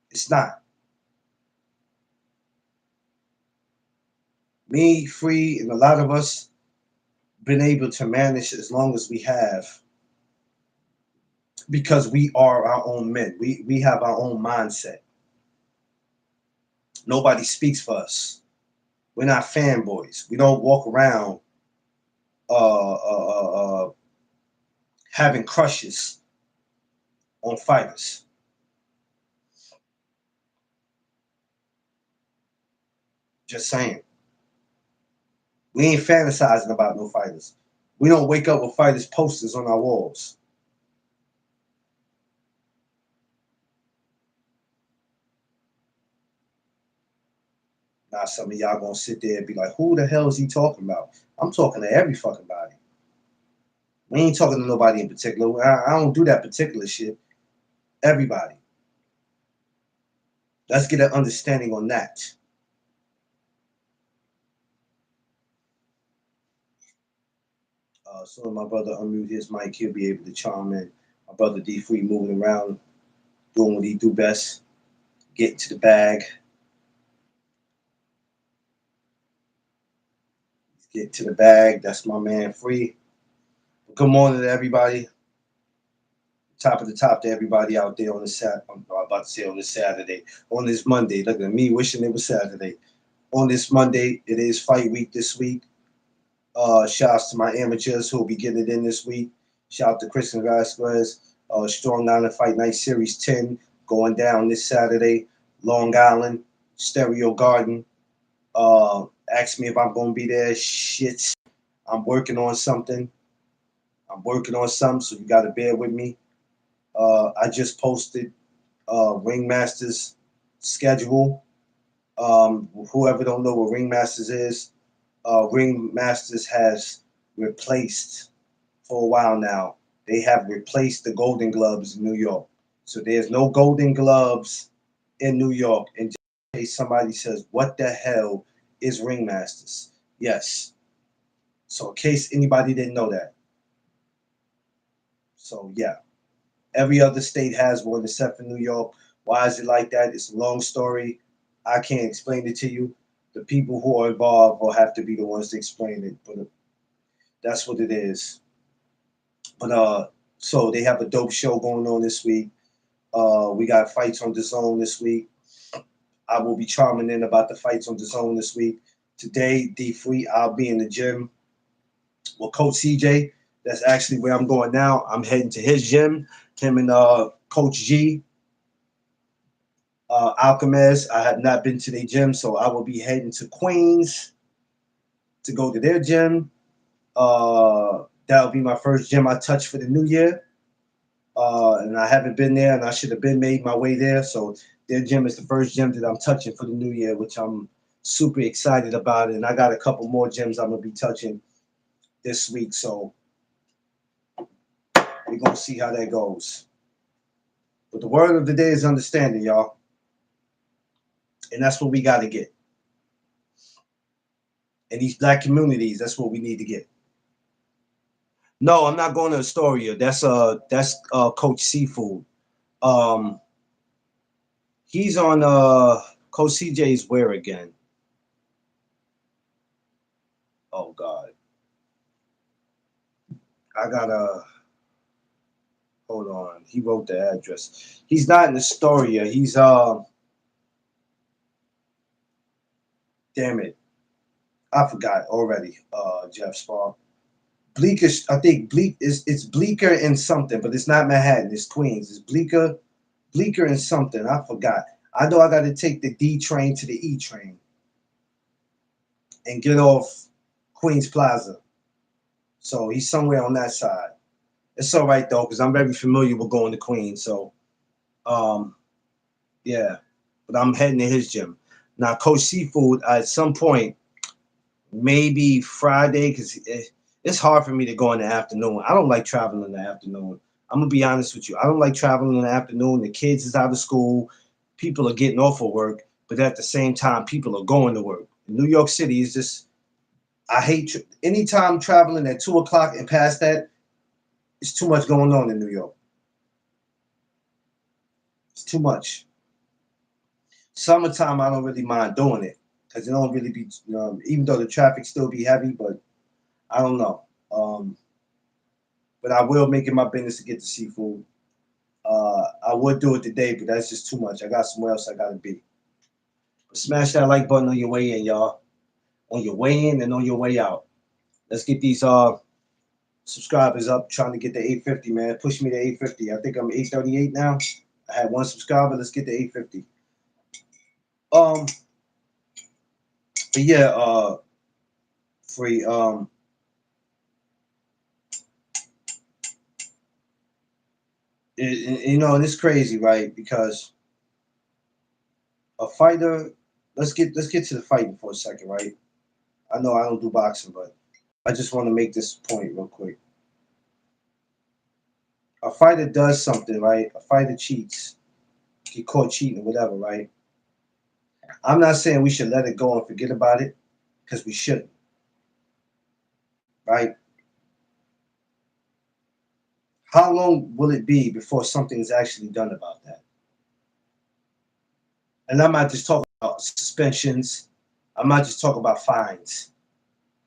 It's not. Me, Free, and a lot of us been able to manage as long as we have because we are our own men. We have our own mindset. Nobody speaks for us. We're not fanboys. We don't walk around having crushes on fighters. Just saying. We ain't fantasizing about no fighters. We don't wake up with fighters posters on our walls. Now some of y'all gonna sit there and be like, who the hell is he talking about? I'm talking to every fucking body. We ain't talking to nobody in particular. I don't do that particular shit. Everybody. Let's get an understanding on that. Soon as my brother unmute his mic, he'll be able to chime in. My brother D Free moving around, doing what he do best, getting to the bag. Get to the bag. That's my man Free. Good morning to everybody. Top of the top to everybody out there on this I'm about to say on this Saturday. On this Monday. Look at me wishing it was Saturday. On this Monday, it is fight week this week. Shouts to my amateurs who will be getting it in this week. Shout out to Christian Vasquez. Strong Island Fight Night Series 10 going down this Saturday. Long Island, Stereo Garden. Ask me if I'm going to be there. Shit. I'm working on something. So you got to bear with me. I just posted Ringmasters schedule. Whoever don't know what Ringmasters is, Ringmasters has replaced for a while now. They have replaced the Golden Gloves in New York. So there's no Golden Gloves in New York. And just in case somebody says, what the hell is Ringmasters? Yes. So in case anybody didn't know that. So yeah. Every other state has one except for New York. Why is it like that? It's a long story. I can't explain it to you. The people who are involved will have to be the ones to explain it. But that's what it is. But so they have a dope show going on this week. We got fights on the zone this week. I will be charming in about the fights on the zone this week. Today, D Free, I'll be in the gym with Coach CJ. That's actually where I'm going now. I'm heading to his gym. Him and Coach G, Alchemist. I have not been to their gym, so I will be heading to Queens to go to their gym. That'll be my first gym I touch for the new year. And I haven't been there, and I should have been made my way there. So their gym is the first gym that I'm touching for the new year, which I'm super excited about. And I got a couple more gyms I'm gonna be touching this week. So we're gonna see how that goes. But the word of the day is understanding, y'all. And that's what we got to get. In these black communities, that's what we need to get. No, I'm not going to Astoria. That's Coach Seafood. He's on Coach CJ's where again? Oh God. I gotta hold on. He wrote the address. He's not in Astoria. He's damn it. I forgot already. Jeff Spar. Bleecker, I think it's Bleecker and something, but it's not Manhattan, it's Queens. It's Bleecker and something. I forgot. I know I gotta take the D train to the E train and get off Queens Plaza. So he's somewhere on that side. It's all right though, because I'm very familiar with going to Queens. So yeah. But I'm heading to his gym. Now, Coach Seafood, at some point, maybe Friday, because it's hard for me to go in the afternoon. I don't like traveling in the afternoon. I'm gonna be honest with you. I don't like traveling in the afternoon. The kids is out of school, people are getting off of work, but at the same time, people are going to work. New York City is just. I hate anytime traveling at 2 o'clock and past that. It's too much going on in New York. It's too much. Summertime, I don't really mind doing it because it don't really be. Even though the traffic still be heavy, but I don't know. But I will make it my business to get the seafood. I would do it today, but that's just too much. I got somewhere else I gotta be. But smash that like button on your way in, y'all. On your way in and on your way out. Let's get these subscribers up. Trying to get to 850, man. Push me to 850. I think I'm 838 now. I had one subscriber. Let's get to 850. But yeah, Free. And it's crazy, right? Because a fighter. Let's get to the fighting for a second, right? I know I don't do boxing, but I just want to make this point real quick. A fighter does something, right? A fighter cheats, get caught cheating or whatever, right? I'm not saying we should let it go and forget about it, because we shouldn't, right? How long will it be before something's actually done about that? And I'm not just talking about suspensions. I'm not just talking about fines.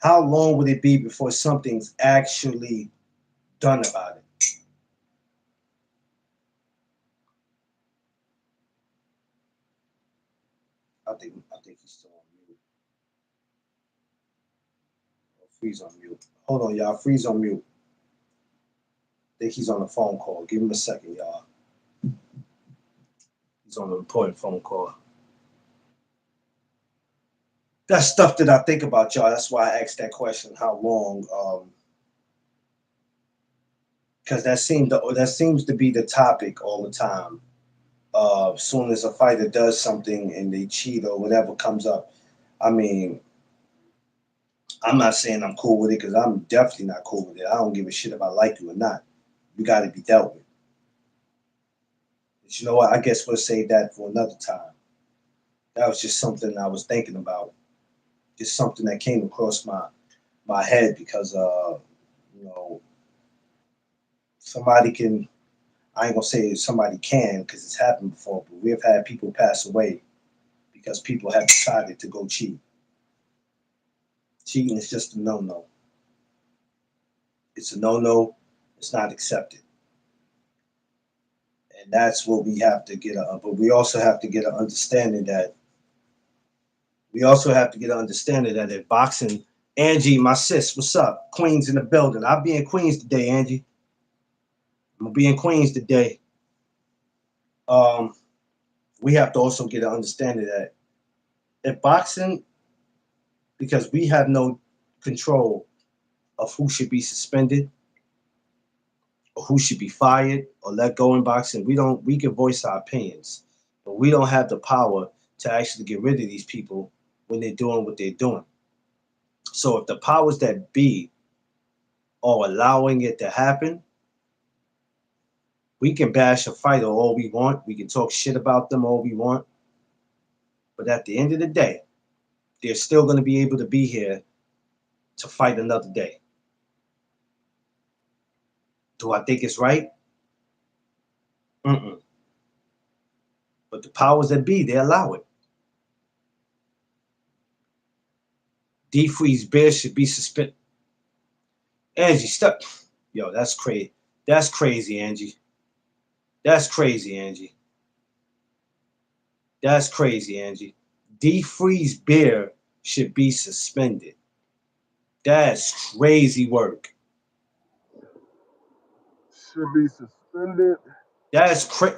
How long would it be before something's actually done about it? I think he's still on mute. Oh, Freeze on mute. Hold on, y'all. Freeze on mute. I think he's on a phone call. Give him a second, y'all. He's on an important phone call. That's stuff that I think about, y'all. That's why I asked that question. How long? Because that seems to be the topic all the time. As soon as a fighter does something and they cheat or whatever comes up, I mean, I'm not saying I'm cool with it, because I'm definitely not cool with it. I don't give a shit if I like you or not. We got to be dealt with. But you know what? I guess we'll save that for another time. That was just something I was thinking about. Just something that came across my head, because you know, somebody can. I ain't gonna say somebody can, because it's happened before, but we've had people pass away because people have decided to go cheat. Cheating is just a no no. It's a no no. It's not accepted, and that's what we have to get. But we also have to get an understanding that if boxing, Angie, my sis, what's up? Queens in the building. I'll be in Queens today, Angie. I'm gonna be in Queens today. Um, we have to also get an understanding that if boxing, because we have no control of who should be suspended or who should be fired or let go in boxing. We can voice our opinions, but we don't have the power to actually get rid of these people when they're doing what they're doing. So if the powers that be are allowing it to happen, we can bash a fighter all we want. We can talk shit about them all we want. But at the end of the day, they're still going to be able to be here to fight another day. Do I think it's right? Mm-mm. But the powers that be, they allow it. Defreeze Bear should be suspended. Angie, stop. Yo, that's crazy. That's crazy, Angie. That's crazy, Angie. That's crazy, Angie. Defreeze Bear should be suspended. That's crazy work. Should be suspended.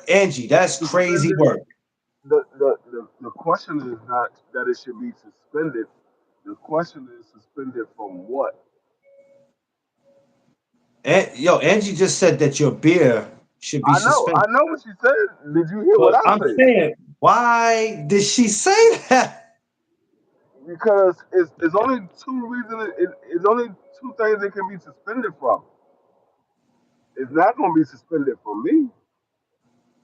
Angie. That's crazy Suspended. work. The question is not that it should be suspended. The question is suspended from what? Yo, Angie just said that your beer should be I suspended. know what she said. Did you hear what But I I'm said? saying, why did she say that? Because it's only two reasons. It's only two things it can be suspended from. It's not going to be suspended from me.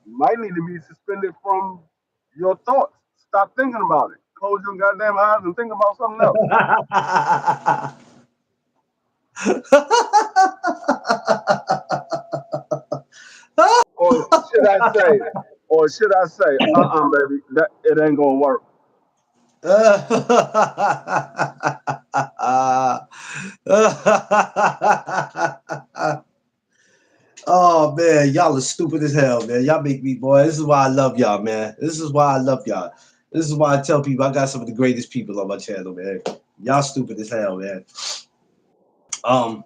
You might need to be suspended from your thoughts. Stop thinking about it. Close your goddamn eyes and think about something else. Or should I say, baby, that it ain't gonna work. Oh man, y'all are stupid as hell, man. Y'all make me, boy. This is why I love y'all, man. This is why I love y'all. This is why I tell people I got some of the greatest people on my channel, man. Y'all stupid as hell, man. Um,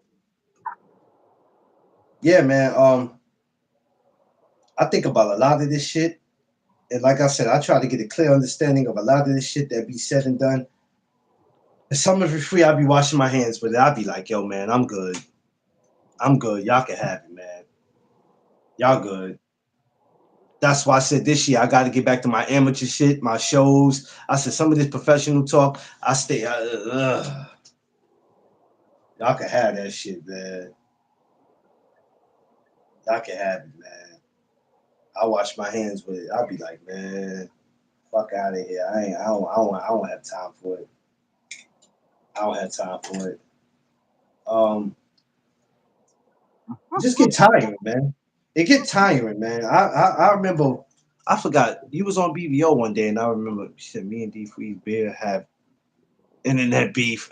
yeah, man. I think about a lot of this shit, and like I said, I try to get a clear understanding of a lot of this shit that be said and done. And some of it free, I'll be washing my hands with it. I'll be like, yo, man, I'm good. I'm good. Y'all can have it, man. Y'all good. That's why I said this year I got to get back to my amateur shit, my shows. I said some of this professional talk. I stay. Y'all can have that shit, man. I can have it, man. I wash my hands with it. I'll be like, man, fuck out of here. I ain't. I don't have time for it. I don't have time for it. Um, just get tiring, man. It get tiring, man. I remember. I forgot you was on BBO one day, and I remember she said me and D Freeze Bear have internet beef.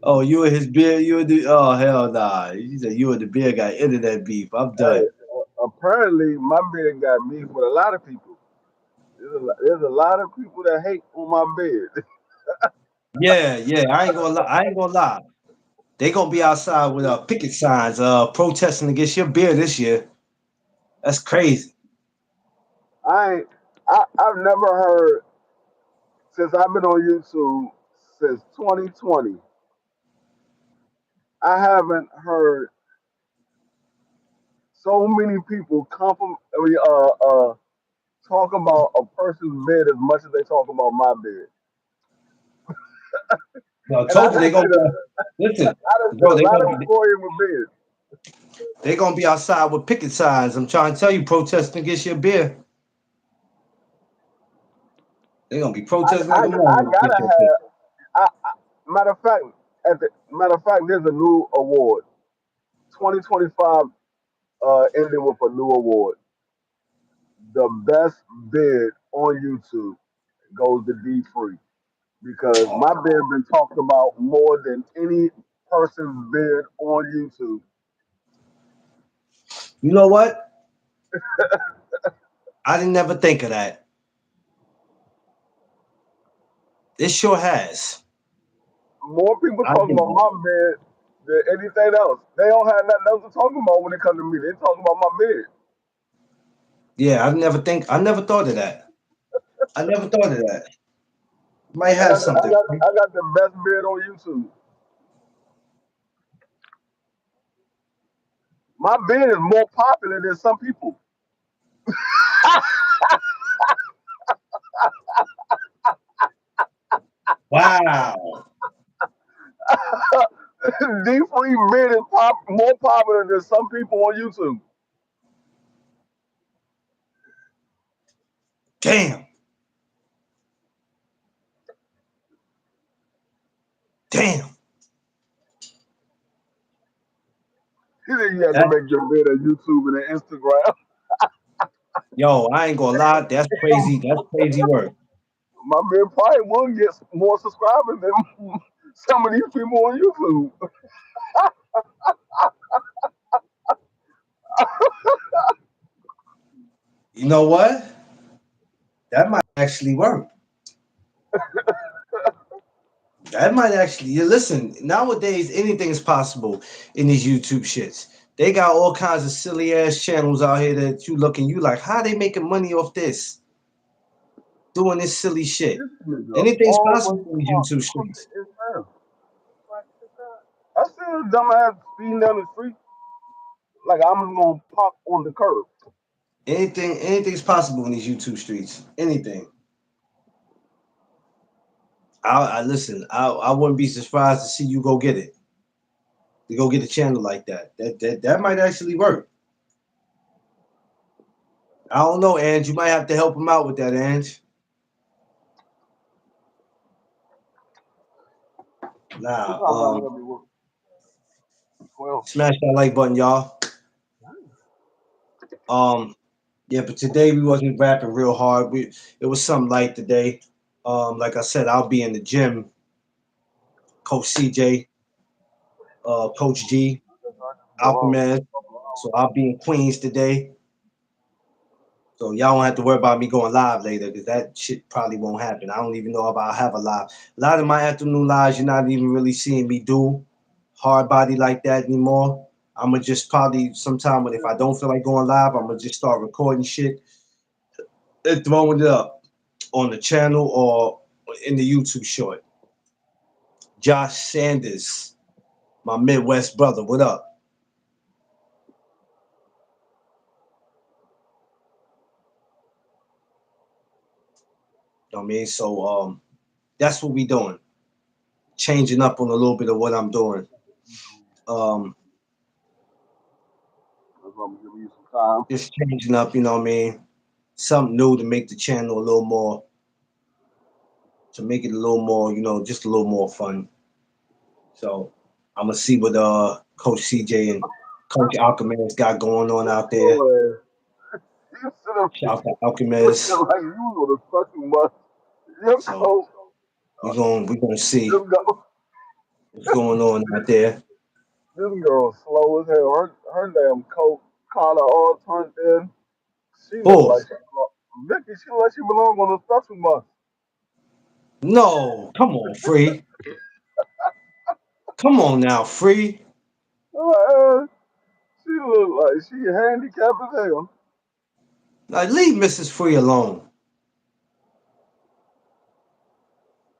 Oh, you and his beer, you and the oh hell nah. He said you and the beer got internet beef. I'm Hey, done. apparently my bed got beef with a lot of people. There's a lot of people that hate on my bed. Yeah, yeah. I ain't gonna lie. I ain't gonna lie. They gonna be outside with picket signs, protesting against your beer this year. That's crazy. I ain't, I've never heard since I've been on YouTube since 2020. I haven't heard so many people talk about a person's bed as much as they talk about my bed. No, I And I told you done they gonna seen listen, a bro. lot of people in my bed. They gonna be outside with picket signs. I'm trying to tell you, protesting against your beer. They gonna be protesting like a I mother gotta against your beer. have. Matter of fact, matter of fact, there's a new award. 2025 ending with a new award. The best bid on YouTube goes to D Free because my bid been talked about more than any person's bid on YouTube. You know what? I didn't never think of that. It sure has. More people I talk about didn't. my bid than anything else. They don't have nothing else to talk about when it comes to me. They talk about my bid. Yeah, I never thought of that. I never thought of that. Might I have got something. I got the best bid on YouTube. My bid is more popular than some people. Wow. D Free bid is more popular than some people on YouTube. Damn. Damn. You think you have to That make your bid on YouTube and then Instagram? yo, I ain't gonna lie. That's crazy. That's crazy work. My bid probably will get more subscribers than some of these people on YouTube. You know what? That might actually work. That might actually. You listen. Nowadays, anything is possible in these YouTube shits. They got all kinds of silly ass channels out here that you look and you like, how they making money off this? Doing this silly shit. This nigga Anything's always possible in these park YouTube crooked streets. as hell. I see a dumbass speeding down the street like I'm gonna park on the curb. Anything's possible in these YouTube streets. Anything. I listen. I wouldn't be surprised to see you go get it. To go get a channel like that. That might actually work. I don't know, Ange. You might have to help him out with that, Ange. What Nah. time I gotta be working? 12. Smash that like button, y'all. Um, yeah, but today we wasn't rapping real hard. It was something light today. Like I said, I'll be in the gym. Coach CJ, Coach G, Jerome. Alchemist. So I'll be in Queens today. So y'all don't have to worry about me going live later because that shit probably won't happen. I don't even know if I'll have a live. A lot of my afternoon lives, you're not even really seeing me do hard body like that anymore. I'm gonna just probably sometime when if I don't feel like going live, I'm gonna just start recording shit and throwing it up on the channel or in the YouTube short. Josh Sanders, my Midwest brother, what up? You know what I mean? So that's what we doing. Changing up on a little bit of what I'm doing. Um, something, giving you some time. Just changing up, you know what I mean? Something new to make the channel a little more, to make it a little more, just a little more fun. So I'm gonna see what Coach CJ and Coach Alchemist got going on out there. Oh, you sit up Shout out to looking Alchemist. like you was a fucking must. Your So coat, we're gonna see this girl, what's going on out there. this girl slow as hell. Her damn coat collar all turned in. She look Oh like Vicky. She look like she belong on a special bus. no, come on, Free. Come on now, Free. Uh, she look like she handicapped as hell. Like leave Mrs. Free alone.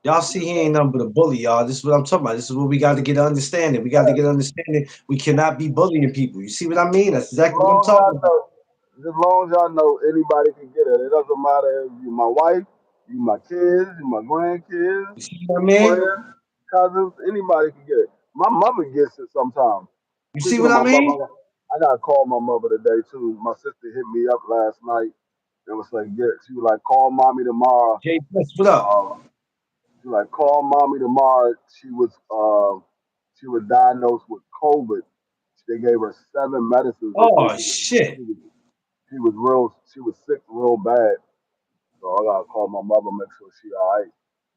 Y'all see he ain't nothing but a bully, y'all. This is what I'm talking about. This is what we got to get understanding. We got to get understanding. We cannot be bullying people. You see what I mean? That's As exactly what I'm long as talking y'all about. know, as long as y'all know, anybody can get it. It doesn't matter if you my wife, you my kids, you my grandkids, You see what I mean? friends, cousins, anybody can get it. My mother gets it sometimes. You see Speaking what of I my mean? mother, I gotta call my mother today too. My sister hit me up last night and was like, "Yeah," she was like, "Call mommy tomorrow." Jay Plus, what up? She was like, "Call mommy tomorrow." She was diagnosed with COVID. They gave her 7 medicines. They think Oh shit. she was she was sick real bad. So I gotta call my mother, make sure she all right.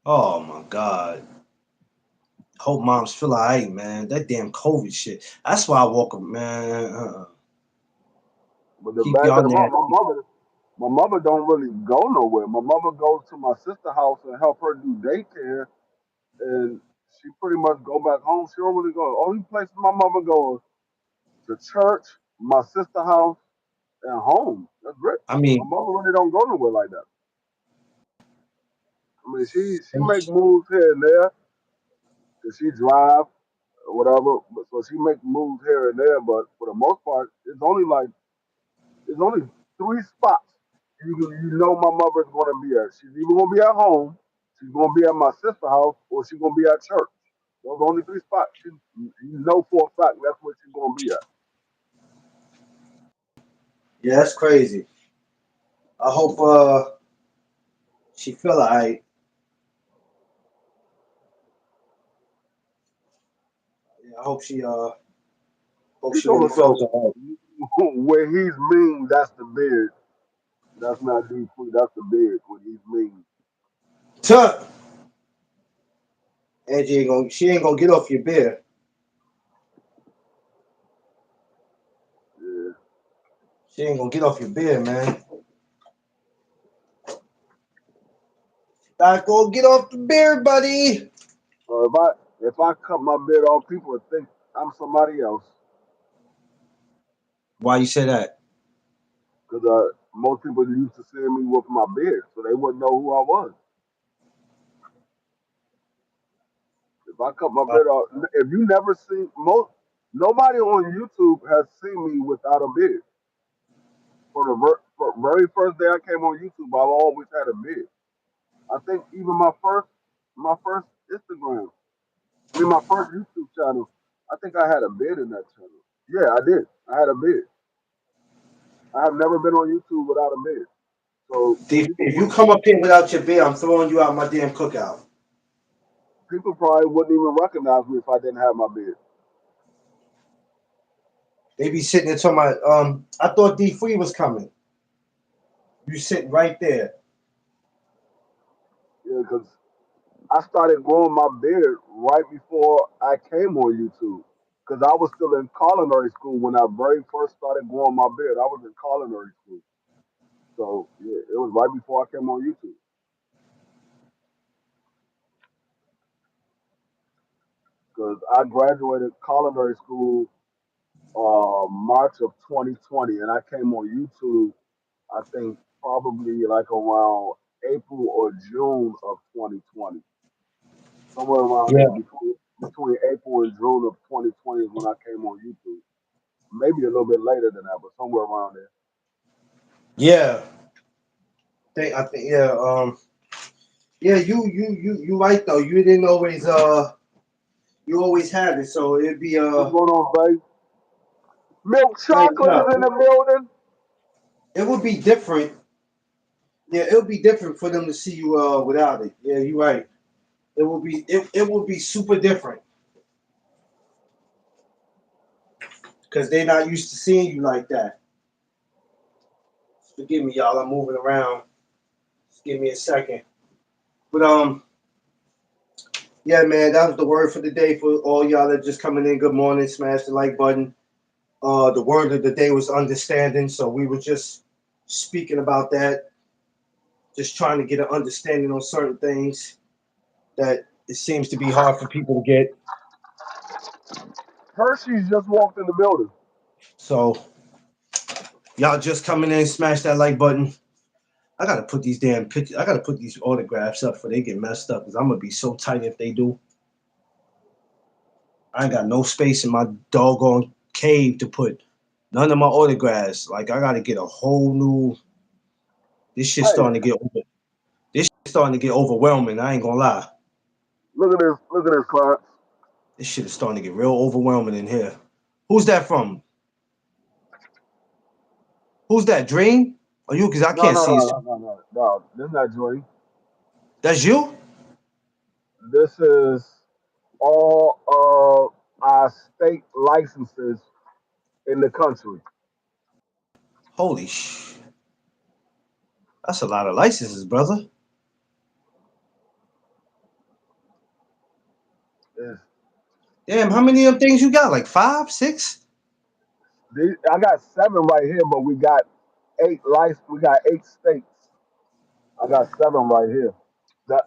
Oh my God. Hope moms feel alright, man. That damn COVID shit. That's why I walk up, man. But the Keep bad y'all thing about nasty. my mother don't really go nowhere. My mother goes to my sister house and help her do daycare, and she pretty much go back home. She don't really go. Only places my mother goes to church, my sister house, and home. That's it. I My mean, mother really don't go nowhere like that. I mean, she make moves here and there, 'cause she drive or whatever. But so she make moves here and there, but for the most part, it's only 3 spots. You know my mother's gonna be at. She's either gonna be at home, she's gonna be at my sister's house, or she's gonna be at church. Those are only 3 spots. You know for a fact that's where she's gonna be at. yeah, that's crazy. I hope she feel alright. Yeah, I hope He she told really herself feels alright. when he's mean, that's the beard. That's not deep food, that's the beard when he's mean. Tuh. Angie she ain't gonna get off your beer. Yeah. She ain't gonna get off your beer, man. Not gonna get off the beer, buddy. So if I cut my beard off, people would think I'm somebody else. Why you say that? Because most people used to see me with my beard, so they wouldn't know who I was. If I cut my Uh, beard off, if you never seen nobody on YouTube has seen me without a beard. For very first day I came on YouTube, I always had a beard. I think even my first Instagram, my first YouTube channel, I think I had a beard in that channel. Yeah, I did. I had a beard. I have never been on YouTube without a beard. So people If you would come up here without your beer, I'm throwing you out my damn cookout. people probably wouldn't even recognize me if I didn't have my beard. They be sitting there talking about, I thought D Free was coming. You sitting right there. Yeah, because I started growing my beard right before I came on YouTube. Because I was still in culinary school when I very first started growing my beard. I was in culinary school. So yeah, it was right before I came on YouTube. Because I graduated culinary school March of 2020, and I came on YouTube, I think probably like around April or June of 2020. Somewhere around Yeah. there, between April and June of 2020 is when I came on YouTube. Maybe a little bit later than that, but somewhere around there. Yeah. I think yeah, yeah, you right though. You didn't always you always had it, so it'd be What's going on, babe? Milk Like, chocolate no, is in the building. it would be different. Yeah, it would be different for them to see you without it. Yeah, you're right. It would be super different because they're not used to seeing you like that. Forgive me, y'all. I'm moving around. Just give me a second. But yeah, man, that was the word for the day for all y'all that just coming in. Good morning. Smash the like button. The word of the day was understanding, so we were just speaking about that, just trying to get an understanding on certain things that it seems to be hard for people to get. Hershey's just walked in the building. So y'all just coming in, smash that like button. I gotta put these damn pictures. I gotta put these autographs up for they get messed up because I'm gonna be so tight if they do. I ain't got no space in my doggone cave to put none of my autographs. Like I gotta get a whole new. This shit's Hey, starting to get over. This shit's starting to get overwhelming. I ain't gonna lie. look at this. Look at this, Clarence. This shit is starting to get real overwhelming in here. Who's that from? Who's that? Dream? Are you? Because I No, can't no, see. no, no, no, no, no. This is not Joy. That's you? This is all of our state licenses in the country. Holy sh! That's a lot of licenses, brother. Is Damn, how many of them things you got? Like five, six? I got seven right here, but we got eight license. We got eight states. I got seven right here. The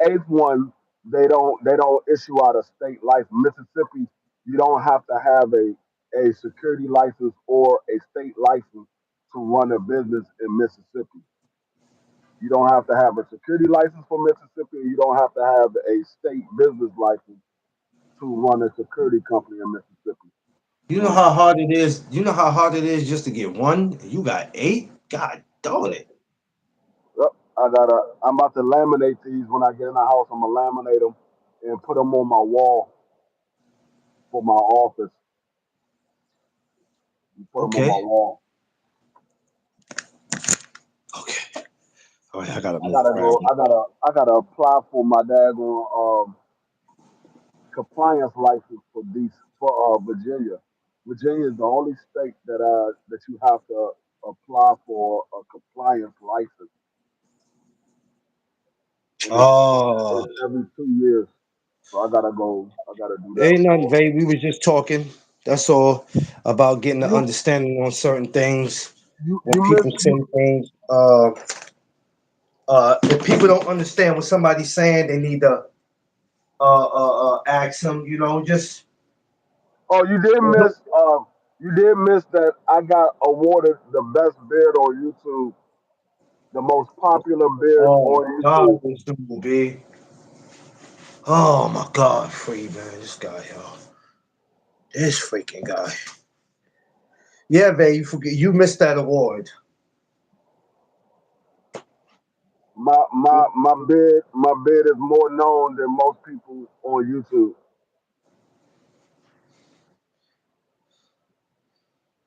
eighth one, they don't issue out a state license. Mississippi, you don't have to have a security license or a state license to run a business in Mississippi. You don't have to have a security license for Mississippi. You don't have to have a state business license to run a security company in Mississippi. You know So, how hard it is. You know how hard it is just to get one. You got eight. God darn it! yep, I'm about to laminate these when I get in the house. I'm gonna laminate them and put them on my wall for my office. Put them on my Okay, wall. okay. All right, I gotta I move gotta around. go. I gotta apply for my daggone compliance license for these for Virginia. Virginia is the only state that you have to apply for a compliance license, and Oh, it's every 2 years. So I gotta go. I gotta do that ain't nothing, for babe. We was just talking. That's all about getting the you. understanding on certain things. When You people miss say you. things, if people don't understand what somebody's saying, they need to ask them. You know, just Oh, you did miss that I got awarded the best beard on YouTube, the most popular beard oh my on God, YouTube. this dude, be. Oh my God, free man, this guy, yo, this freaking guy. Yeah, babe, you forget you missed that award. My beard is more known than most people on YouTube.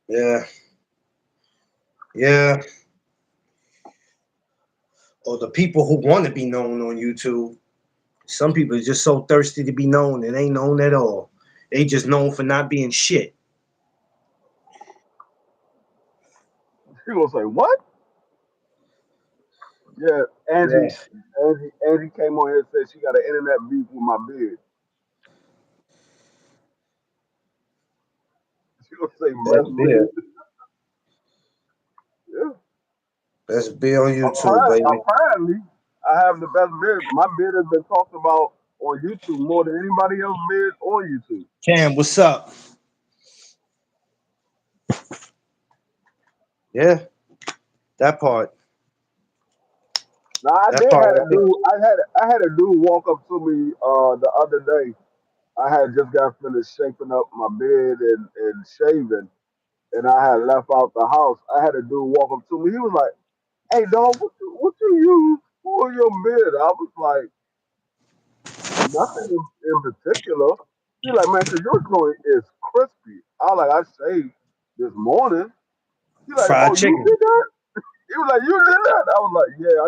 Yeah, yeah. Or the people who want to be known on YouTube. Some people are just so thirsty to be known and ain't known at all. They just known for not being shit. She gonna say what? Yeah, Angie, Yeah, Angie came on here and said she got an internet beef with my beard. She gonna say best best beer, beard. Yeah. best beer on YouTube, baby. Apparently, I have the best beard. My beard has been talked about on YouTube more than anybody else's beard on YouTube. Cam, what's up? Yeah, that part, Now I that did part had right a there. dude. I had a dude walk up to me the other day. I had just got finished shaping up my beard and shaving, and I had left out the house. I had a dude walk up to me. He was like, "Hey, dog, what you use for your beard?" I was like, "Nothing in particular." He like, "Man, 'cause your joint is crispy." I was like, "I shave." this morning. He like, Fried oh, you chicken. did that? He was like, you did that? I was like, yeah,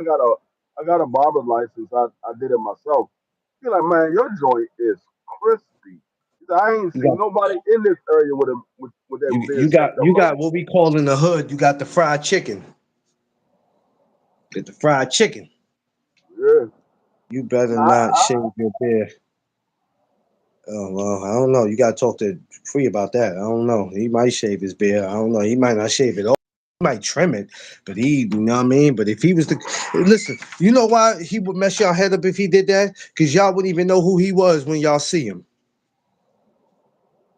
I got a barber license. I did it myself. He like, man, your joint is crispy. He said, I ain't You seen got nobody in this area with their beard shaved up you like got what we call in the hood. You got the fried chicken. Get the fried chicken. that. You better Yeah. not shave your beard. Oh well, I don't know. You gotta talk to Free about that. I don't know. He might shave his beard. I don't know. He might not shave it all. He might trim it, but you know what I mean. But if he was the, listen, you know why he would mess y'all head up if he did that? Because y'all wouldn't even know who he was when y'all see him.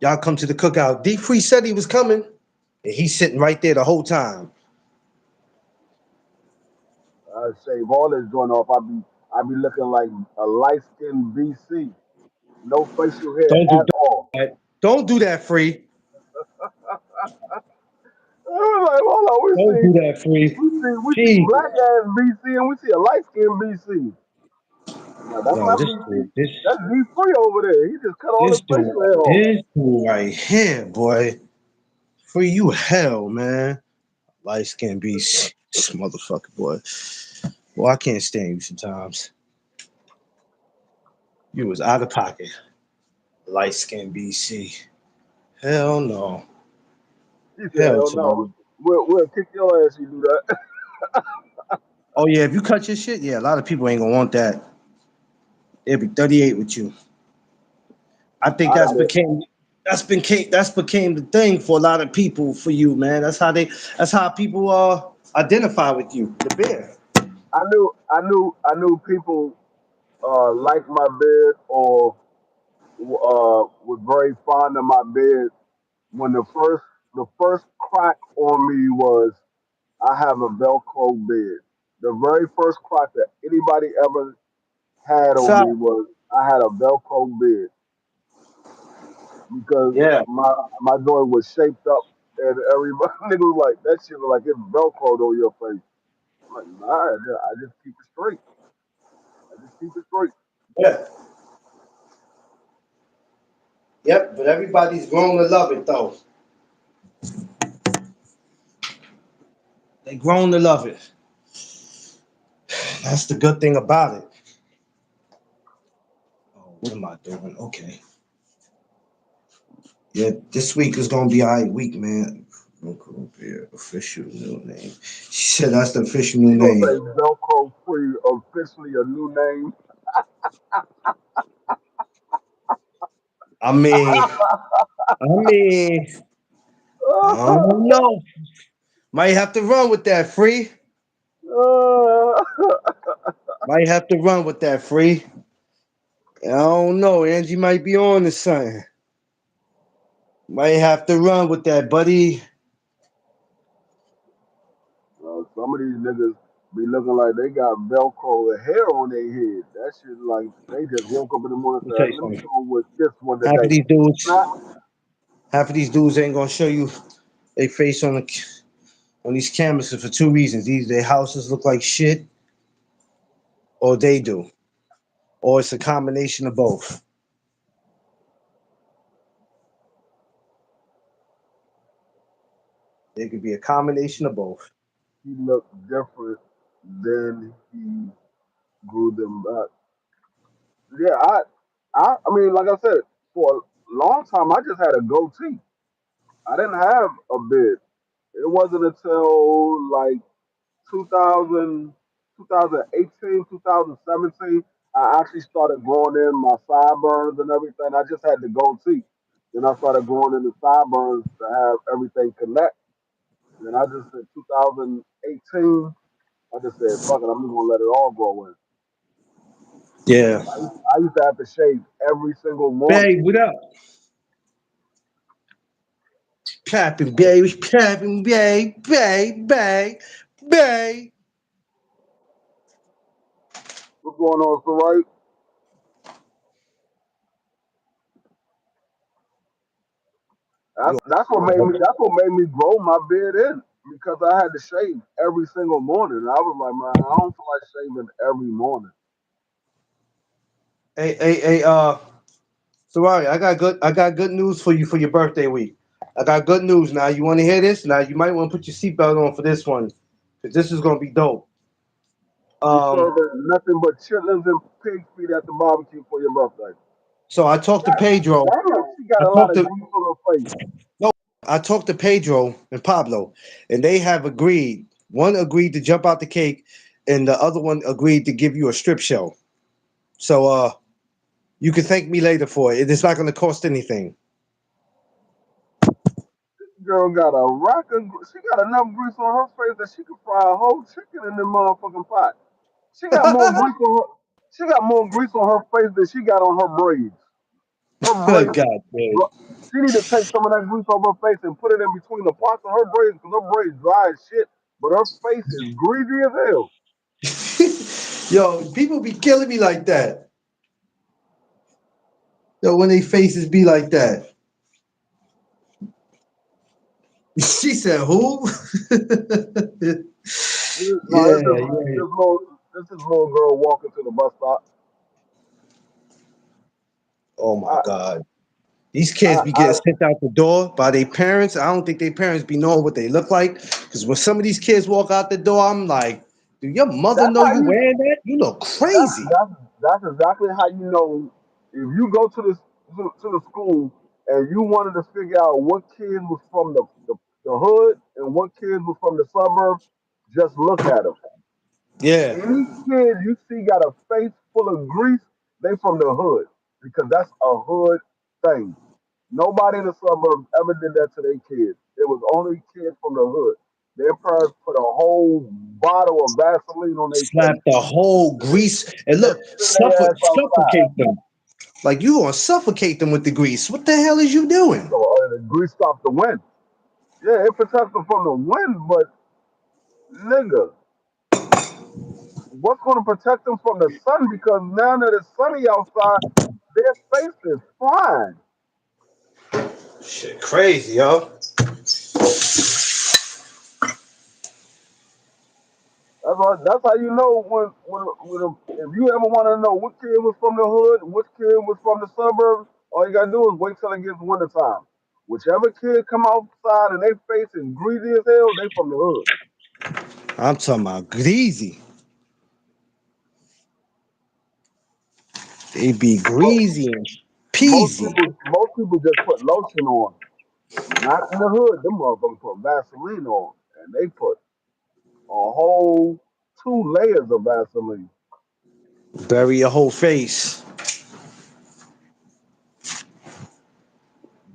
Y'all come to the cookout. D Free said he was coming, and he's sitting right there the whole time. I shave all this joint off. I be looking like a light skinned BC, no facial hair Don't do at all. that. Don't do that, Free. I was like, hold on, Don't do that, Free. we see Jesus. black ass BC and we see a light skinned BC. I'm like, that's Yo, not this BC. dude, this That's D free over there. He just cut all the this dude, facial hair off. this dude right here, boy. Free you hell, man. Light skin beast. This motherfucker, boy. Well, I can't stand you sometimes. You was out of pocket. Light skin BC. Hell no. He said, Hell hell to no. no. We'll kick your ass if you do that. Oh yeah, if you cut your shit, yeah, a lot of people ain't gonna want that. They'll be 38 with you. I think I done did. that's became the thing for a lot of people for you, man. That's how people identify with you. The bear. I knew people liked my beard or was very fond of my beard when the first crack on me was I have a Velcro beard. The very first crack that anybody ever had on me So was I had a Velcro beard because yeah, my joint was shaped up and everybody nigga was like that shit was like it's Velcroed on your face. I'm like, nah, I just keep it straight. I just keep it straight. yeah, yep. But everybody's grown to love it though. They grown to love it. That's the good thing about it. Oh, what am I doing? Okay. Yeah, this week is gonna be a right week, man. Velcro bear official new name. She said that's the official new You gonna name. say Velcro free officially a new name? I mean, I mean, I don't know. Might have to run with that free. Might have to run with that free. I don't know. Angie might be on to something. Might have to run with that, buddy. Some of these niggas be looking like they got Velcro hair on their head. That shit like they just woke up in the morning Let me and tell said, you "Let me something. go with this one Half of today." these dudes, Nah, half of these dudes ain't gonna show you they face on these cameras for two reasons. Either their houses look like shit, or they do, or it's a combination of both. It could be a combination of both. he looked different than he grew them back. Yeah, I mean, like I said, for a long time, I just had a goatee. I didn't have a beard. It wasn't until like 2000, 2018, 2017, I actually started growing in my sideburns and everything. I just had the goatee. Then I started growing in the sideburns to have everything connect. Then I just in 2018, I just said, fuck it, I'm just gonna let it all grow in. Yeah. I used to have to shave every single morning. Babe, what up? Capping, baby, capping, babe, babe, babe, babe. What's going on, so right? You That's what made me grow my beard in because I had to shave every single morning. And I was like, man, I don't feel like shaving every morning. hey, Sorari, I got good news for you for your birthday week. I got good news now. You want to hear this? Now you might want to put your seatbelt on for this one, because this is gonna be dope. You Um, serving nothing but chitlins and pig feet at the barbecue for your birthday. so I talked to Pedro. Damn, she got I a lot talked of to grease on her face. no, I talked to Pedro and Pablo, and they have agreed. One agreed to jump out the cake, and the other one agreed to give you a strip show. So you can thank me later for it. It's not going to cost anything. Girl got a rack of, she got enough grease on her face that she could fry a whole chicken in the motherfucking pot. She got more grease on her. She got more grease on her face than she got on her braids. Her Good braids. God, man. She need to take some of that grease off her face and put it in between the parts of her braids because her braids dry as shit, but her face is greasy as hell. Yo, people be killing me like that. Yo, when they faces be like that. She said, "Who?" No, Yeah, this is yeah. this is little girl walking to the bus stop. Oh my I, God. These I, kids be I, getting sent out the door by their parents. I don't think their parents be knowing what they look like. Because when some of these kids walk out the door, I'm like, do your mother that's know how you you. wearing that? You look That's crazy. that's that's exactly how you know if you go to the school and you wanted to figure out what kids was from the hood and what kids was from the suburbs. Just look at them. Yeah. Any kid you see got a face full of grease, they from the hood because that's a hood thing. Nobody in the suburbs ever did that to their kids. It was only kids from the hood. Their parents put a whole bottle of Vaseline on their Slap face the whole grease and and look, send their ass outside. suffocate them. Like you gonna suffocate them with the grease. What the hell is you doing? So the grease stops the wind. Yeah, it protects them from the wind, but nigga, what's going to protect them from the sun? Because now that it's sunny outside, their face is fine. Shit, crazy, yo. That's how you know if you ever want to know what kid was from the hood, which kid was from the suburbs, all you gotta do is wait till it gets winter time. Whichever kid come outside and they face is greasy as hell, they from the hood. I'm talking about greasy. They be But greasy and most peasy. people just put lotion on. Not in the hood, them motherfuckers put Vaseline on, and they put a whole 2 layers of Vaseline. Bury your whole face.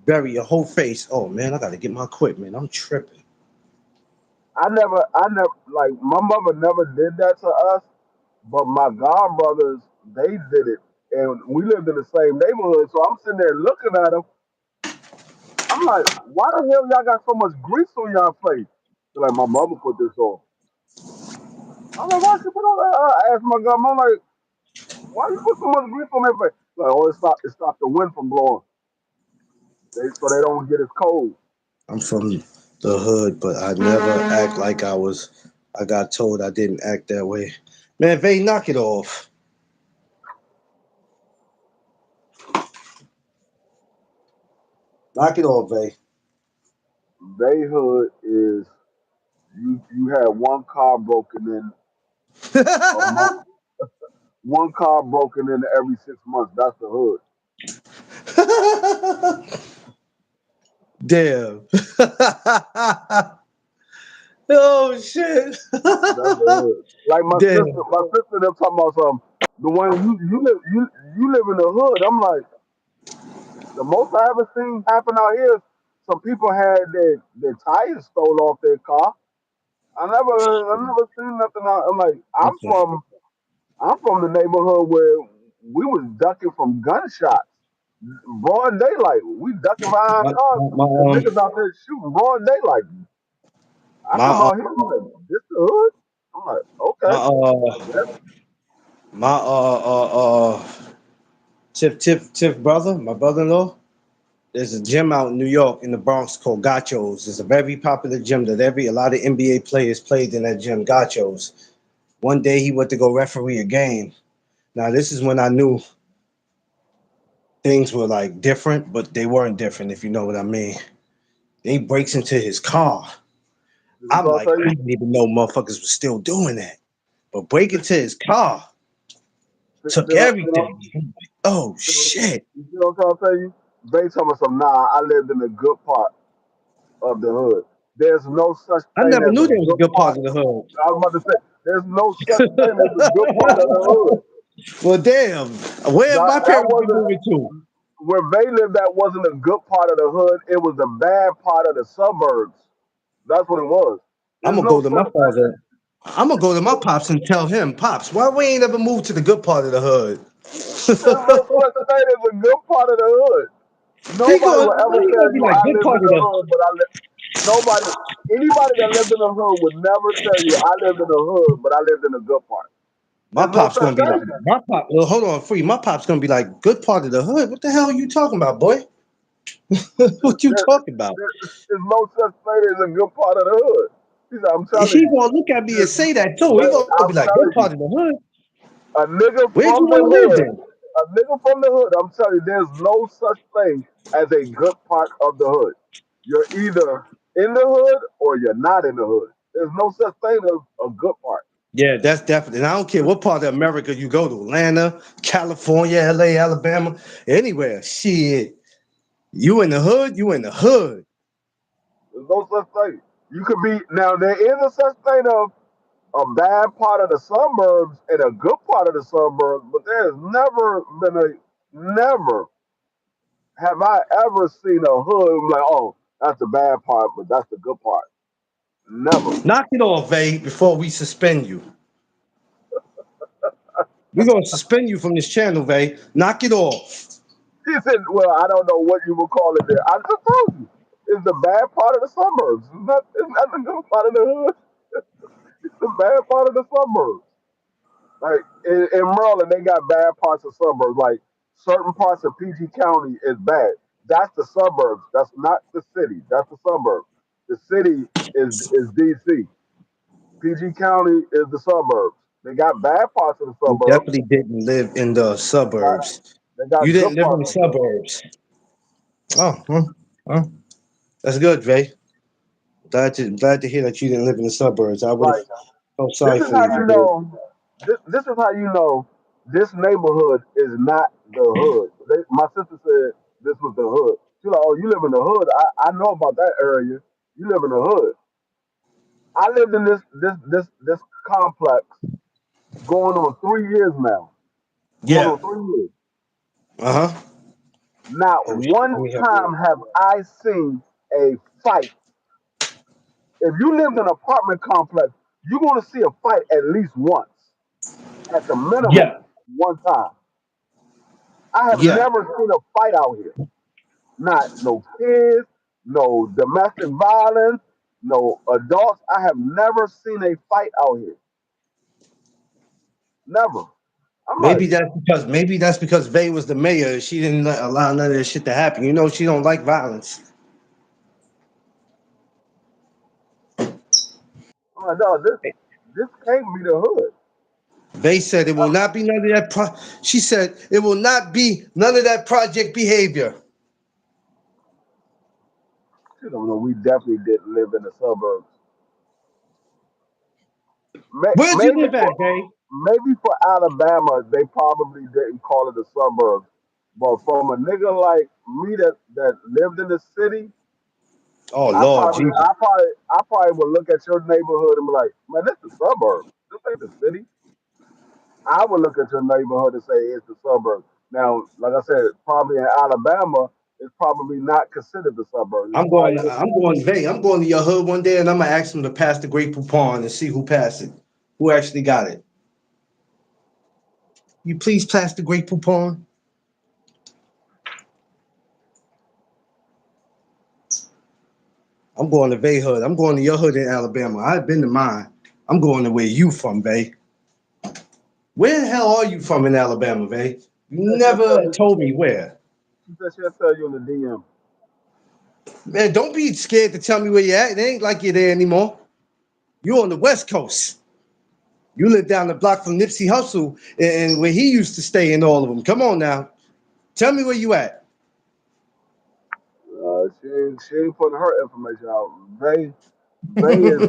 Bury your whole face. Oh man, I gotta get my equipment. I'm tripping. I never, like my mother never did that to us, but my godbrothers, they did it, and we lived in the same neighborhood. So I'm sitting there looking at them. I'm like, why the hell y'all got so much grease on y'all face? They're like, my mother put this on. I'm like, why she put on that? I asked my godmother, I'm like, why you put so much grease on that face? Like, oh, it stopped the wind from blowing. So they don't get as cold. I'm from the hood, but I never act like I was. I got told I didn't act that way. Man, Vay, knock it off. Knock it off, Vay. They hood is you had a month, one car broken in every 6 months. That's the hood. Damn. Oh shit. That's the hood. Like Damn. my sister, them talking about some. The one you live in the hood. I'm like the most I ever seen happen out here is some people had their tires stole off their car. I never seen nothing. I'm like I'm from the neighborhood where we was ducking from gunshots, broad daylight. We ducking behind My, cars my, because um, niggas out there shooting broad daylight. I my, come uh, out here, I'm like, this the hood? I'm like, my, okay, I uh, guess. my, Tiff brother, my brother-in-law. There's a gym out in New York in the Bronx called Gachos. It's a very popular gym that a lot of NBA players played in that gym, Gachos. One day he went to go referee a game. Now this is when I knew things were like different, but they weren't different, if you know what I mean. Then he breaks into his car. This is I'm what like, I I tell you. didn't even know motherfuckers was still doing that. But break into his car, took everything. I'm like, oh shit. You see what I'm trying to tell you? They told me some. Nah, I lived in the good part of the hood. There's no such I thing never as knew a there was a good good part part. of the hood. I was about to say, there's no such thing as a good part of the hood. Well, damn. Where my That parents be wasn't moving to? where they lived. That wasn't a good part of the hood. It was the bad part of the suburbs. That's what it was. I'm There's gonna no go to my such thing. father. I'm gonna go to my pops and tell him, pops, why we ain't ever moved to the good part of the hood? There's no such thing as a good part of the hood. Nobody will ever He tell gonna be you like I good lived part in of the the. hood, but nobody, anybody that lived in the hood would never tell you I lived in the hood, but I lived in the good part. My There's no pop's such gonna be like thing. my pop. Well, hold on, free. My pop's gonna be like good part of the hood. What the hell are you talking about, boy? What you There, talking about? there's no such thing as a good part of the hood. He said, I'm telling He you. gonna look at me and There's, say that too. He gonna be I'm like good telling part you. of the hood. A nigga Where'd you from the want to live hood, then? a nigga from the hood, I'm telling you, there's no such thing as a good part of the hood. You're either in the hood or you're not in the hood. There's no such thing as a good part. Yeah, that's definitely. And I don't care what part of America you go to, Atlanta, California, LA, Alabama, anywhere. Shit, you in the hood, you in the hood. There's no such thing. You could be now. There is a such thing of a bad part of the suburbs and a good part of the suburbs, but there's never been a never have I ever seen a hood like, oh, that's the bad part, but that's the good part. Never. Knock it off, Vay, before we suspend you. We're gonna suspend you from this channel, Vay. Knock it off. He said, well, I don't know what you would call it there. I just told you. It's the bad part of the suburbs. It's not the good part of the hood. It's the bad part of the suburbs. Like in Maryland, they got bad parts of suburbs. Like certain parts of PG County is bad. That's the suburbs. That's not the city. That's the suburbs. The city is DC. PG County is the suburbs. They got bad parts of the You suburbs. definitely didn't live in the They got suburbs. they You got good didn't live in parts the of the suburbs. suburbs. Oh, huh. That's good, Vay. Glad to hear that you didn't live in the suburbs. I would have Like felt this sorry is for how you if you you did. know. This is how you know this neighborhood is not the hood. My sister said this was the hood. She like, oh, you live in the hood. I know about that area. You live in the hood. I lived in this complex going on 3 years now. Going Yeah. on 3 years. Uh huh. Not Oh shit. one Let me help you time out. have I seen a fight. If you lived in an apartment complex, you're gonna see a fight at least once, at the minimum, Yeah. one time. I have Yeah. never seen a fight out here. Not no kids, no domestic violence, no adults. I have never seen a fight out here. Never. I'm like, Maybe that's because Vay was the mayor. She didn't allow none of this shit to happen. You know she don't like violence. no, this can't be the hood. Vay said it will not be none of that. She said it will not be none of that project behavior. You don't know. We definitely didn't live in the suburbs. Where'd you Maybe live at, Vay? for Alabama, they probably didn't call it the suburbs. But from a nigga like me that lived in the city, Oh Lord Jesus. I probably would look at your neighborhood and be like, man, this the suburbs. This ain't the city. I would look at your neighborhood and say it's the suburbs. Now, like I said, probably in Alabama, it's probably not considered the suburbs. It's I'm going. probably I'm going. Vay. I'm going to your hood one day, and I'm gonna ask them to pass the Great Poupon and see who passed it. Who actually got it? You please pass the Great Poupon. I'm going to Vay hood. I'm going to your hood in Alabama. I've been to mine. I'm going to where you from, Vay. Where the hell are you from in Alabama, Vay? she You said she'll tell never you. told me where. She said she'll tell you in the DM. Man, don't be scared to tell me where you're at. It ain't like you're there anymore. You're on the West Coast. You live down the block from Nipsey Hussle and where he used to stay in all of them. Come on now. Tell me where you at. She ain't putting her information out. Bay is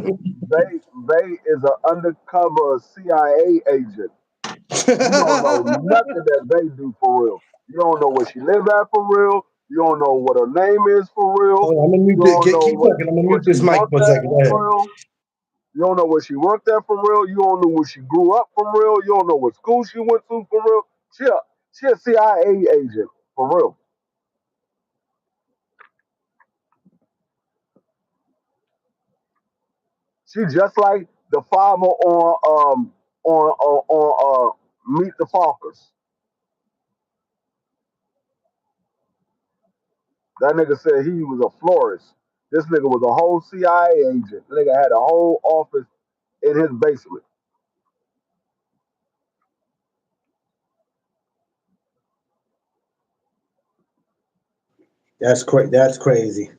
Bay is an undercover CIA agent. You don't know nothing that they do for real. You don't know where she live at for real. You don't know what her name is for real. Hold on, I'm gonna You mute this. don't know Keep talking. I'm gonna what mute she this mic worked for a at second. Go ahead. for real. You don't know where she worked at for real. You don't know where she grew up for real. You don't know what school she went to for real. She a CIA agent for real. She just like the farmer on Meet the Fockers. That nigga said he was a florist. This nigga was a whole CIA agent. Nigga had a whole office in his basement. That's crazy.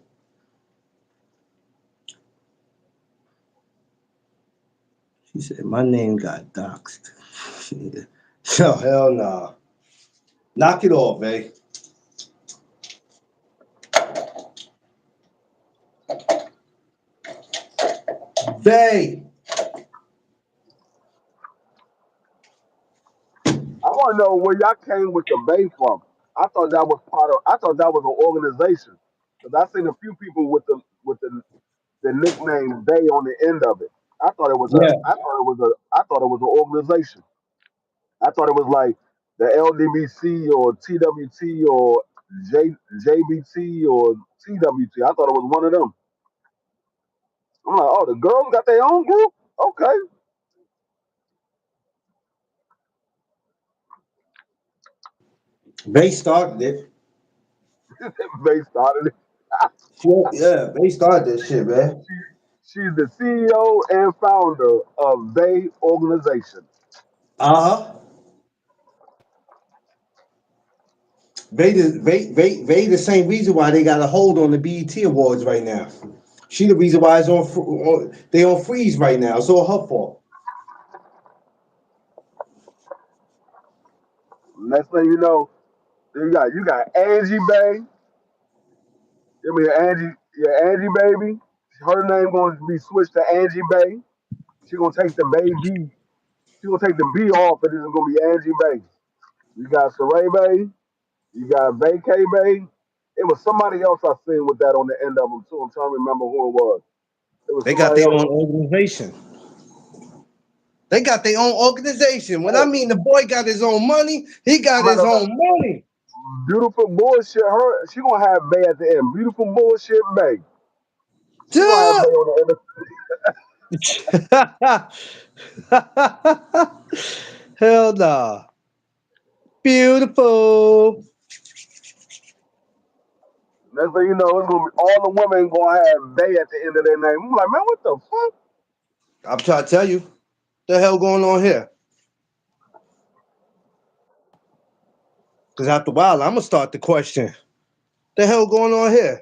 She said my name got doxed. Oh hell no. Knock it off, man. Bay. I want to know where y'all came with the Bay from. I thought that was part of. I thought that was an organization because I seen a few people with the nickname Bay on the end of it. I thought it was a. Yeah. I thought it was a. I thought it was an organization. I thought it was like the LDBC or TWT or JBT or TWT. I thought it was one of them. I'm like, oh, the girls got their own group. Okay, Bay started it. they started it. Yeah, Bay started this shit, man. She, she's the CEO and founder of Bay Organization. Uh-huh. Bay the same reason why they got a hold on the BET Awards right now. She the reason why it's they on freeze right now. It's all her fault. Next thing you know, you got Angie Bay. I mean Angie, yeah, Angie baby. Her name going to be switched to Angie Bay. She gonna take the baby. She gonna take the B off, and it's gonna be Angie Bay. You got Saray Bay. You got Vacay Bay. It was somebody else I seen with that on the end of them too. I'm trying to remember who it was. It was They got somebody their else. own organization. They got their own organization. When I Hey, mean the boy got his own money, he got matter his of fact, own money. beautiful bullshit. She gonna have Bay at the end. Beautiful bullshit Bay. She gonna have Duh! Bay on the end. Hell nah. Beautiful. Next thing you know, it's gonna be all the women gonna have Bay at the end of their name. I'm like, man, what the fuck? I'm trying to tell you, the hell going on here? Because after a while, I'm gonna start the question. The hell going on here?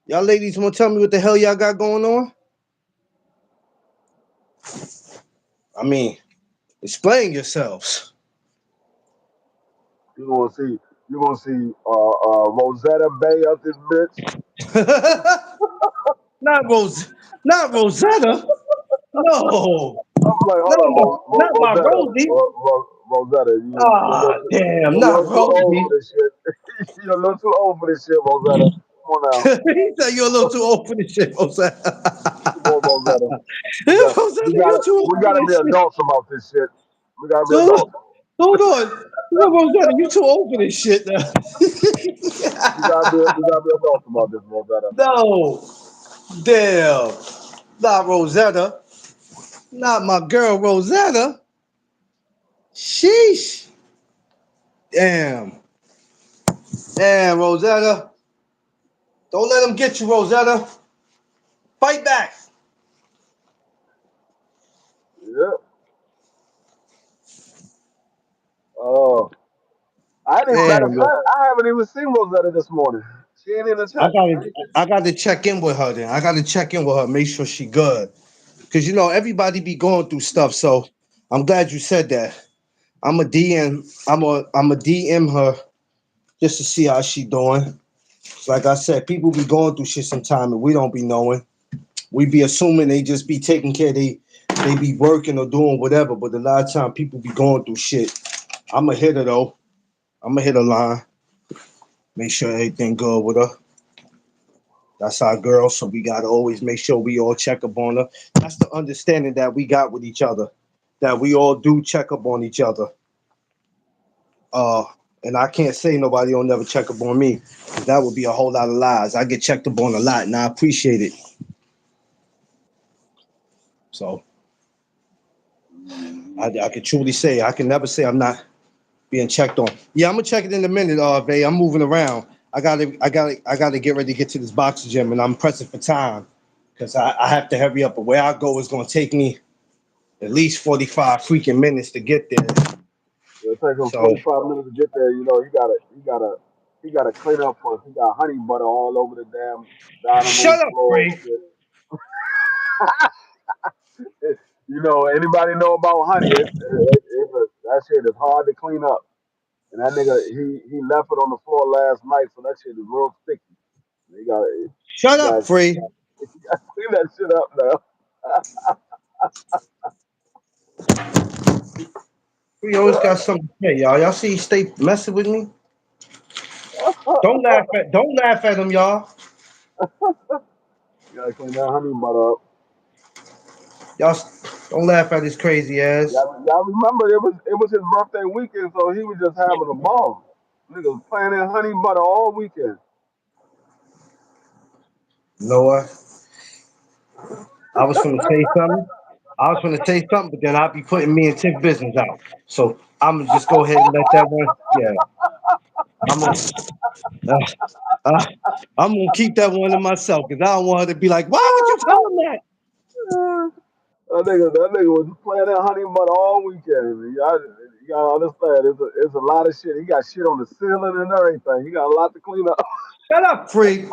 Y'all ladies wanna tell me what the hell y'all got going on? I mean, explain yourselves. You gonna see, Rosetta Bay up this bitch. not Rose, not Rosetta. No, I'm like, hold on, not my Rosetta, Rosie. Rosetta, Ah, damn, you're a not little too old for Rosie. this shit. You're a little too old for this shit, Rosetta. Come on now, He said you're a little too old for this shit, Rosetta. come on, Rosetta. We got, we Rosetta, got, you're too old we for got to be this shit. adults about this shit. We got to be Hold on, adults. hold on. No, Rosetta, you're too old for this shit now. We got to be adults about this, Rosetta. No, damn, not Rosetta, not my girl Rosetta. Sheesh, damn, damn, Rosetta. Don't let him get you, Rosetta. Fight back. Yeah. I didn't. Matter of Damn, fact, I haven't even seen Rosetta this morning. She ain't in the I chat. gotta, I gotta check in with her. Then I gotta check in with her, make sure she good. Cause you know everybody be going through stuff. So I'm glad you said that. I'm a DM. I'm a DM her just to see how she doing. Like I said, people be going through shit sometime and we don't be knowing. We be assuming they just be taking care. They be working or doing whatever. But a lot of time people be going through shit. I'm a hitter though. I'm gonna hit a line. Make sure everything good with her. That's our girl, so we gotta always make sure we all check up on her. That's the understanding that we got with each other. That we all do check up on each other. Uh, and I can't say nobody will never check up on me. 'Cause that would be a whole lot of lies. I get checked up on a lot, and I appreciate it. So I can truly say I can never say I'm not being checked on. Yeah, I'm gonna check it in a minute, Vay. I'm moving around. I gotta get ready to get to this boxing gym, and I'm pressing for time because I have to hurry up. But where I go is gonna take me at least 45 freaking minutes to get there. It'll take him So 45 minutes to get there. You know, he gotta clean up first. He got honey butter all over the damn dining room shut up, floor and Free. shit. You know, anybody know about honey? That shit is hard to clean up. And that nigga, he left it on the floor last night, so that shit is real sticky. You got to Shut you got up, Free. clean that shit up now. Free always got something to say, y'all. Y'all see, he stay messing with me. Don't laugh at him, y'all. You gotta clean that honey butter up. Y'all don't laugh at his crazy ass. Y'all remember it was his birthday weekend, so he was just having a ball. Nigga was playing in honey butter all weekend. You know what? I was gonna say something. I was gonna say something, but then I'd be putting me and Tiff business out. So I'm gonna just go ahead and let that one. Yeah, I'm gonna. Uh, uh, I'm gonna keep that one to myself because I don't want her to be like, "Why would you tell him that?" That nigga was playing that honey butter all weekend. You gotta understand, it's a lot of shit. He got shit on the ceiling and everything. He got a lot to clean up. Shut up, freak.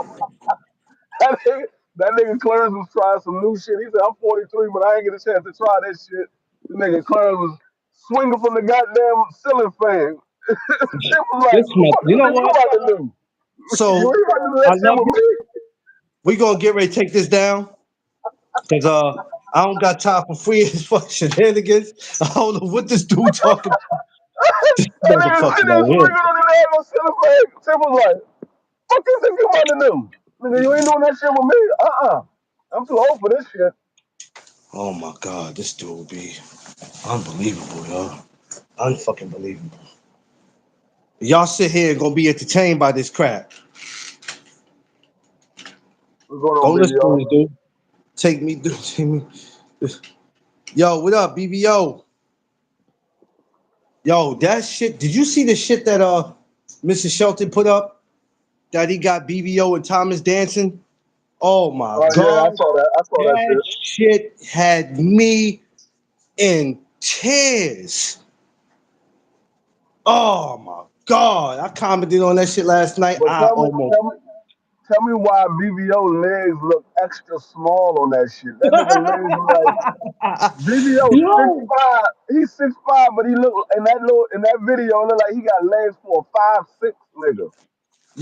That nigga Clarence was trying some new shit. He said, I'm 43, but I ain't get a chance to try that shit. The nigga Clarence was swinging from the goddamn ceiling fan. Tim was like, This what the month, fuck you you know think you what? about to do? You So ain't about to do that I shit love with you. me. We gonna get ready to take this down because I don't got time for free as fuck shenanigans. I don't know what this dude talking about. This That nigga motherfucker sitting there right here. swinging on the damn ceiling fan. Tim was like, fuck you think you about to do? Nigga, you ain't doing that shit with me? I'm too old for this shit. Oh my god, this dude be unbelievable, yo. Unfucking believable. Y'all sit here and gonna be entertained by this crap. What's going on, Don't baby? listen to Yo? this dude. Take me. Yo, what up, BBO? Yo, that shit. Did you see the shit that Mrs. Shelton put up? That he got BBO and Thomas dancing? Oh my Oh, yeah, I god. saw that. I saw that That shit. shit had me in tears. Oh my god. I commented on that shit last night. But I tell me, almost tell me, tell me why BBO legs look extra small on that shit. That nigga legs look like BBO six Yo, five. He's 6'5", but he look in that video it look like he got legs for a 5'6" nigga.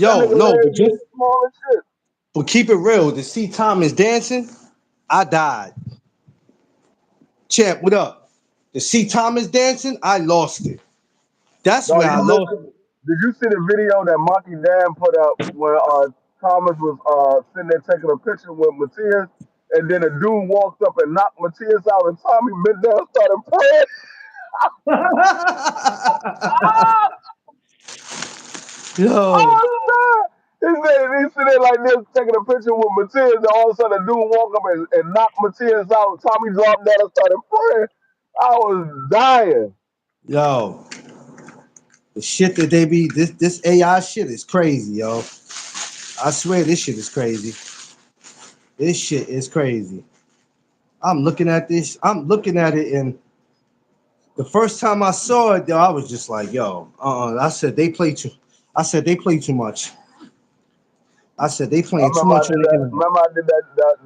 That yo, nigga no, but legs just is small as shit. but keep it real. To see Thomas dancing, I died. Champ, what up? To see Thomas dancing, I lost it. That's No, where you I lost it. listen. Did you see the video that Monkey Dan put up where Thomas was sitting there taking a picture with Matthias, and then a dude walked up and knocked Matthias out, and Tommy bent down, and started praying. Yo, Oh God! He said he sitting there like this, taking a picture with Matthias, and all of a sudden a dude walk up and knock Matthias out. Tommy dropped down and started praying. I was dying. yo, the shit that they be this AI shit is crazy, yo. I swear this shit is crazy. This shit is crazy. I'm looking at this. I'm looking at it, and the first time I saw it, yo, I was just like, yo, I said they play too. I said they play too much. I said they I playing too remember I much on did the that. internet. Remember I did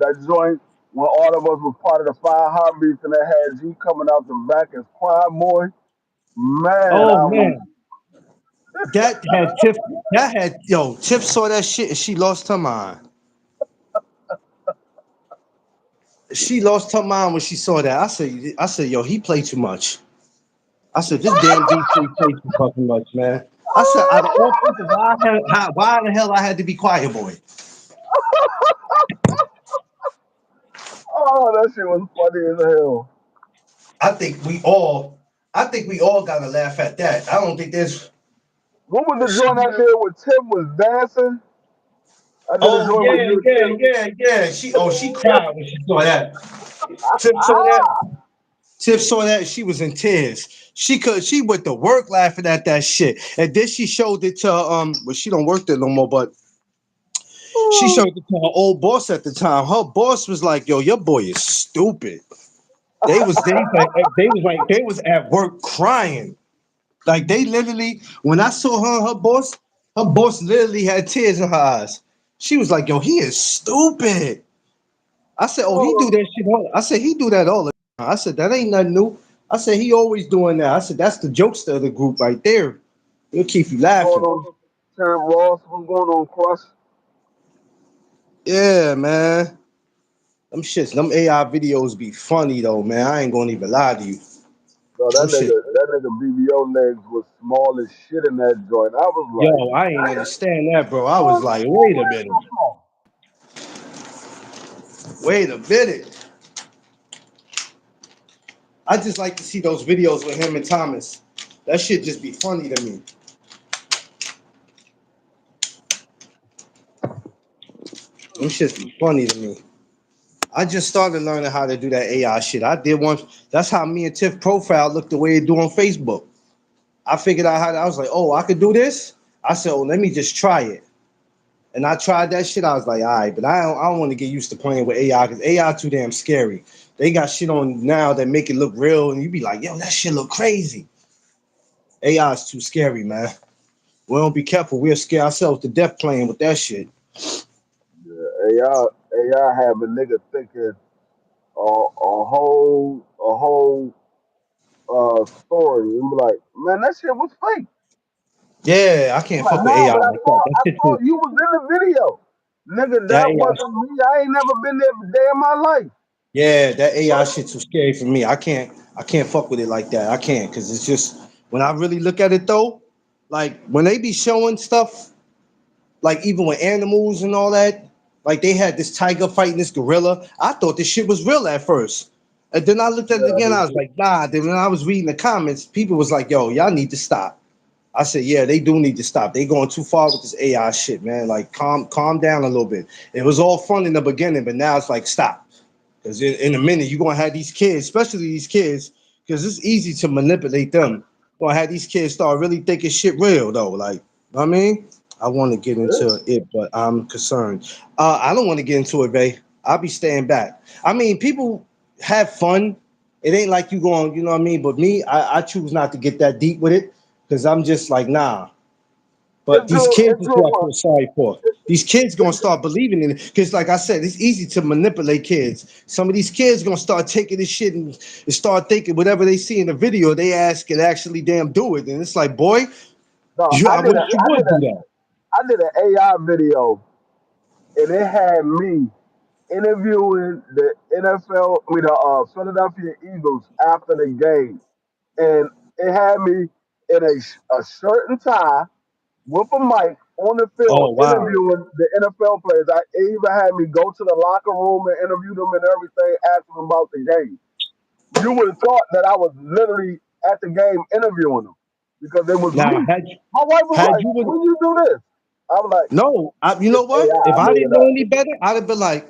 that joint when all of us was part of the Five Heartbeats, and they had you coming out the back as Choir Boy. Man, Oh I was man, That had Tiff. That had Tiff saw that shit and she lost her mind. She lost her mind when she saw that. I said, yo, he played too much. I said, this damn D3 played too fucking much, man. I said, out of all people, why the hell I had to be quiet, boy? Oh, that shit was funny as hell. I think we all, I think we all gotta laugh at that. I don't think there's. What was the joint I did when Tim was dancing? I did a Oh joint with yeah, you and yeah, Tim. yeah, yeah. She cried when she saw that. Tiff saw that. Tiff saw that. She was in tears. She went to work laughing at that shit, and then she showed it to well, she don't work there no more, but she showed it to her old boss at the time. Her boss was like, "Yo, your boy is stupid." They was at work crying. Like they literally, when I saw her boss literally had tears in her eyes. She was like, "Yo, he is stupid." I said, "Oh, he do Oh, that shit all." I said, "He do that all the time." I said, "That ain't nothing new." I said, "He always doing that." I said, "That's the jokester of the group right there. He'll keep you going laughing." on Tim Ross, what's going on, Crush? Yeah, man. Them AI videos be funny though, man. I ain't gonna even lie to you. Bro, Them shit. that nigga BBO legs was small as shit in that joint. I was like, Yo, I ain't damn, understand that, bro. I was where like, wait a is minute. so small? Wait a minute. I just like to see those videos with him and Thomas. That shit just be funny to me. Them shits be funny to me. I just started learning how to do that AI shit. I did one. That's how me and Tiff profile looked the way it do on Facebook. I figured out how to, I was like, oh, I could do this. I said, oh, let me just try it. And I tried that shit. I was like, all right, but I don't want to get used to playing with AI because AI too damn scary. They got shit on now that make it look real, and you be like, yo, that shit look crazy. AI is too scary, man. We don't be careful. We'll scare ourselves to death playing with that shit. Yeah, AI have a nigga thinking a whole story and be like, man, that shit was fake. Yeah, I I'm can't like, fuck with no, AI but like that. That I shit saw too. you was in the video. Nigga, That that AI wasn't me. I ain't never been there a day in my life. Yeah, that AI shit too scary for me. I can't fuck with it like that. I can't because it's just when I really look at it though, like when they be showing stuff, like even with animals and all that, like they had this tiger fighting this gorilla. I thought this shit was real at first. And then I looked at it again, I was Yeah, like, nah. Then when I was reading the comments, people was like, yo, y'all need to stop. I said, yeah, they do need to stop. They going too far with this AI shit, man. Like calm down a little bit. It was all fun in the beginning, but now it's like stop. Because in a minute, you're going to have these kids, especially these kids, because it's easy to manipulate them. You're going to have these kids start really thinking shit real, though. Like, you know what I mean? I want to get into it, but I'm concerned. I don't want to get into it, Bay. I'll be staying back. I mean, people have fun. It ain't like you going, you know what I mean? But me, I choose not to get that deep with it because I'm just like, nah. But it's these good. kids It's is good what I for feel sorry for. These kids gonna it's, start believing in it because, like I said, it's easy to manipulate kids. Some of these kids gonna start taking this shit and start thinking whatever they see in the video, they ask and actually damn do it. And it's like, boy, no. I wish you would do that. I did an AI video and it had me interviewing the NFL, I mean the Philadelphia Eagles after the game, and it had me in a shirt and tie with a mic on the field Oh wow. interviewing the NFL players. It even had me go to the locker room and interview them and everything, asking them about the game. You would have thought that I was literally at the game interviewing them because it was Now, me. My wife was had like, you would "When you do this?" I was like, no, you know "It's AI. what? If I I made didn't it know up." any better, I'd have been like,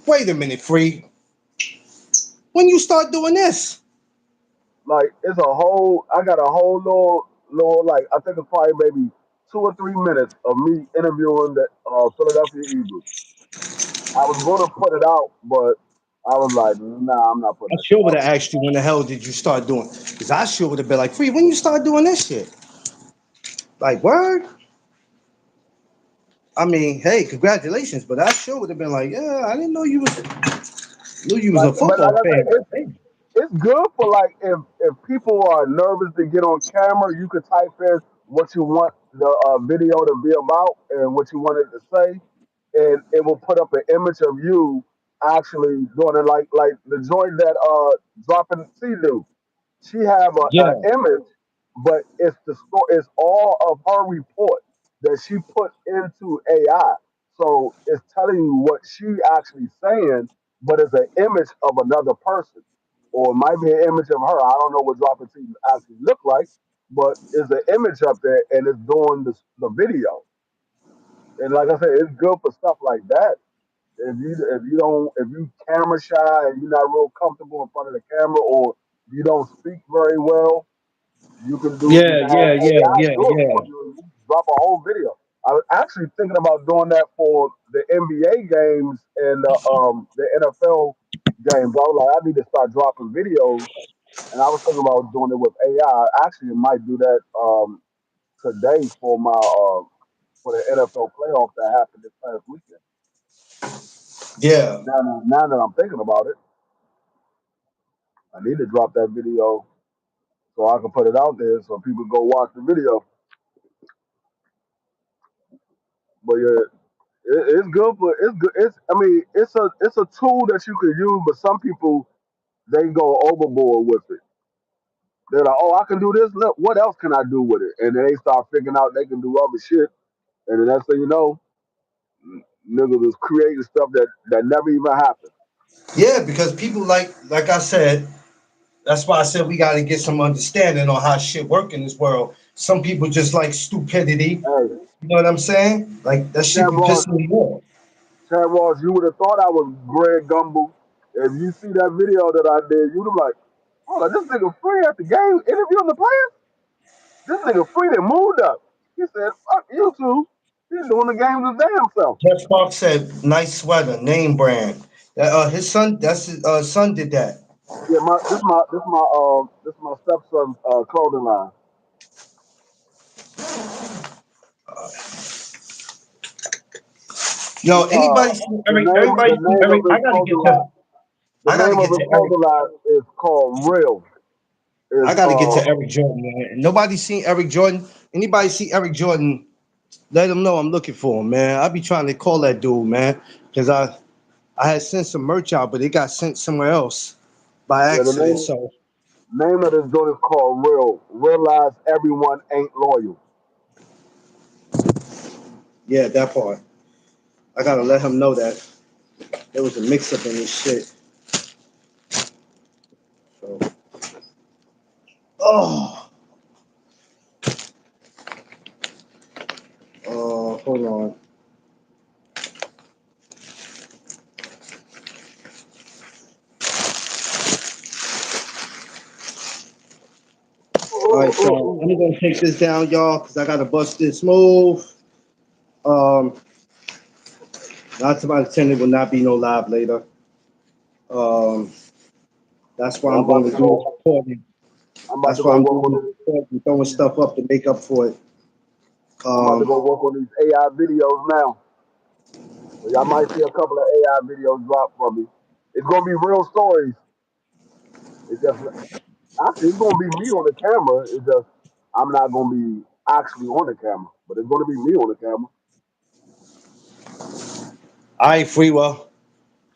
wait a minute, free. When you start doing this, Like it's a whole. I got a whole little like I think it's probably maybe 2 or 3 minutes of me interviewing the Philadelphia Eagles. I was going to put it out, but I was like, nah, I'm not putting I that shit sure would out. have asked you when the hell did you start doing? Because I sure would have been like, free. When you start doing this shit, like word. I mean, hey, congratulations, but I sure would have been like, yeah, I didn't know you was a But like football I fan. said, it's good for like if people are nervous to get on camera, you could type in what you want the video to be about and what you want it to say, and it will put up an image of you actually doing it, like the joint that dropping C do. She have Yeah, a image, but it's the story. It's all of her report that she put into AI. So it's telling you what she actually saying, but it's an image of another person, or it might be an image of her. I don't know what dropping T actually look like, but it's an image up there and it's doing the video. And like I said, it's good for stuff like that. If you camera shy and you're not real comfortable in front of the camera, or you don't speak very well, you yeah, can have yeah, yeah, AI yeah, do it yeah. for you and you drop a whole video. I was actually thinking about doing that for the NBA games and the NFL games. I was like, I need to start dropping videos, and I was thinking about doing it with AI. Actually, I might do that today for the NFL playoff that happened this past weekend. Yeah. Now that I'm thinking about it, I need to drop that video so I can put it out there so people go watch the video. But yeah, it's good, but it's good. I mean, it's a tool that you can use, but some people they go overboard with it. They're like, oh, I can do this. Look, what else can I do with it? And then they start figuring out they can do other shit. And the next thing you know, niggas is creating stuff that never even happened. Yeah, because people like I said, that's why I said we got to get some understanding on how shit work in this world. Some people just like stupidity. Hey, You know what I'm saying? Like that shit Chad be Ross, pissing me off. Chad Ross, you would have thought I was Greg Gumbel. If you see that video that I did, you'd have like, oh, this nigga free at the game interviewing the players. This nigga free that moved up. He said, fuck you two. He's doing the game his damn self. Jeff Sparks said, "Nice sweater, name brand." His son, that's his son did that. Yeah, this my stepson's clothing line. Yo, Uh, anybody see Eric? Everybody the see name of Eric? his clothing line, the I gotta name of get his to Eric. clothing line is called Real. Is I gotta get to Eric Jordan, man. Nobody seen Eric Jordan. Anybody see Eric Jordan? Let him know I'm looking for him, man. I be trying to call that dude, man, because I had sent some merch out, but it got sent somewhere else by yeah, the accident. So name of this joint is called Real. Realize everyone ain't loyal. yeah, that part. I gotta let him know that there was a mix up in this shit. So, oh, hold on. All right, so I'm gonna take this down, y'all, because I gotta bust this move. Um, not to my intended will not be no live later. Um, that's why Yeah, I'm going to do this recording. I'm about That's to why go I'm work doing on this recording, throwing these. stuff up to make up for it. I'm about to Um, go work on these AI videos now. So y'all might see a couple of AI videos drop from me. It's gonna be real stories. It's just actually it's gonna be me on the camera. It's just I'm not gonna be actually on the camera, but it's gonna be me on the camera. all right, free well.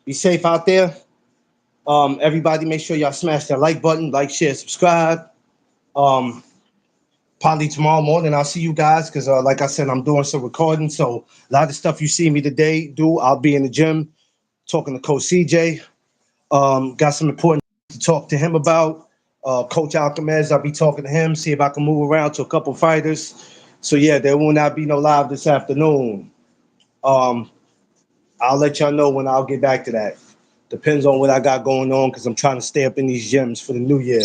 Be safe out there. Everybody, make sure y'all smash that like button, like, share, subscribe. Um, Probably tomorrow morning I'll see you guys because, like I said, I'm doing some recording. So a lot of stuff you see me today do, I'll be in the gym talking to Coach CJ. Got some important to talk to him about. Coach Alchemez, I'll be talking to him, see if I can move around to a couple fighters. So yeah, there will not be no live this afternoon. Um, I'll let y'all know when I'll get back to that. Depends on what I got going on because I'm trying to stay up in these gyms for the new year.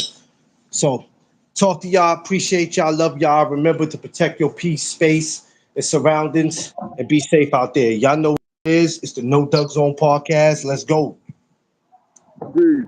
So talk to y'all. Appreciate y'all. Love y'all. Remember to protect your peace, space, and surroundings, and be safe out there. Y'all know what it is. It's the No Doug Zone podcast. Let's go. Peace.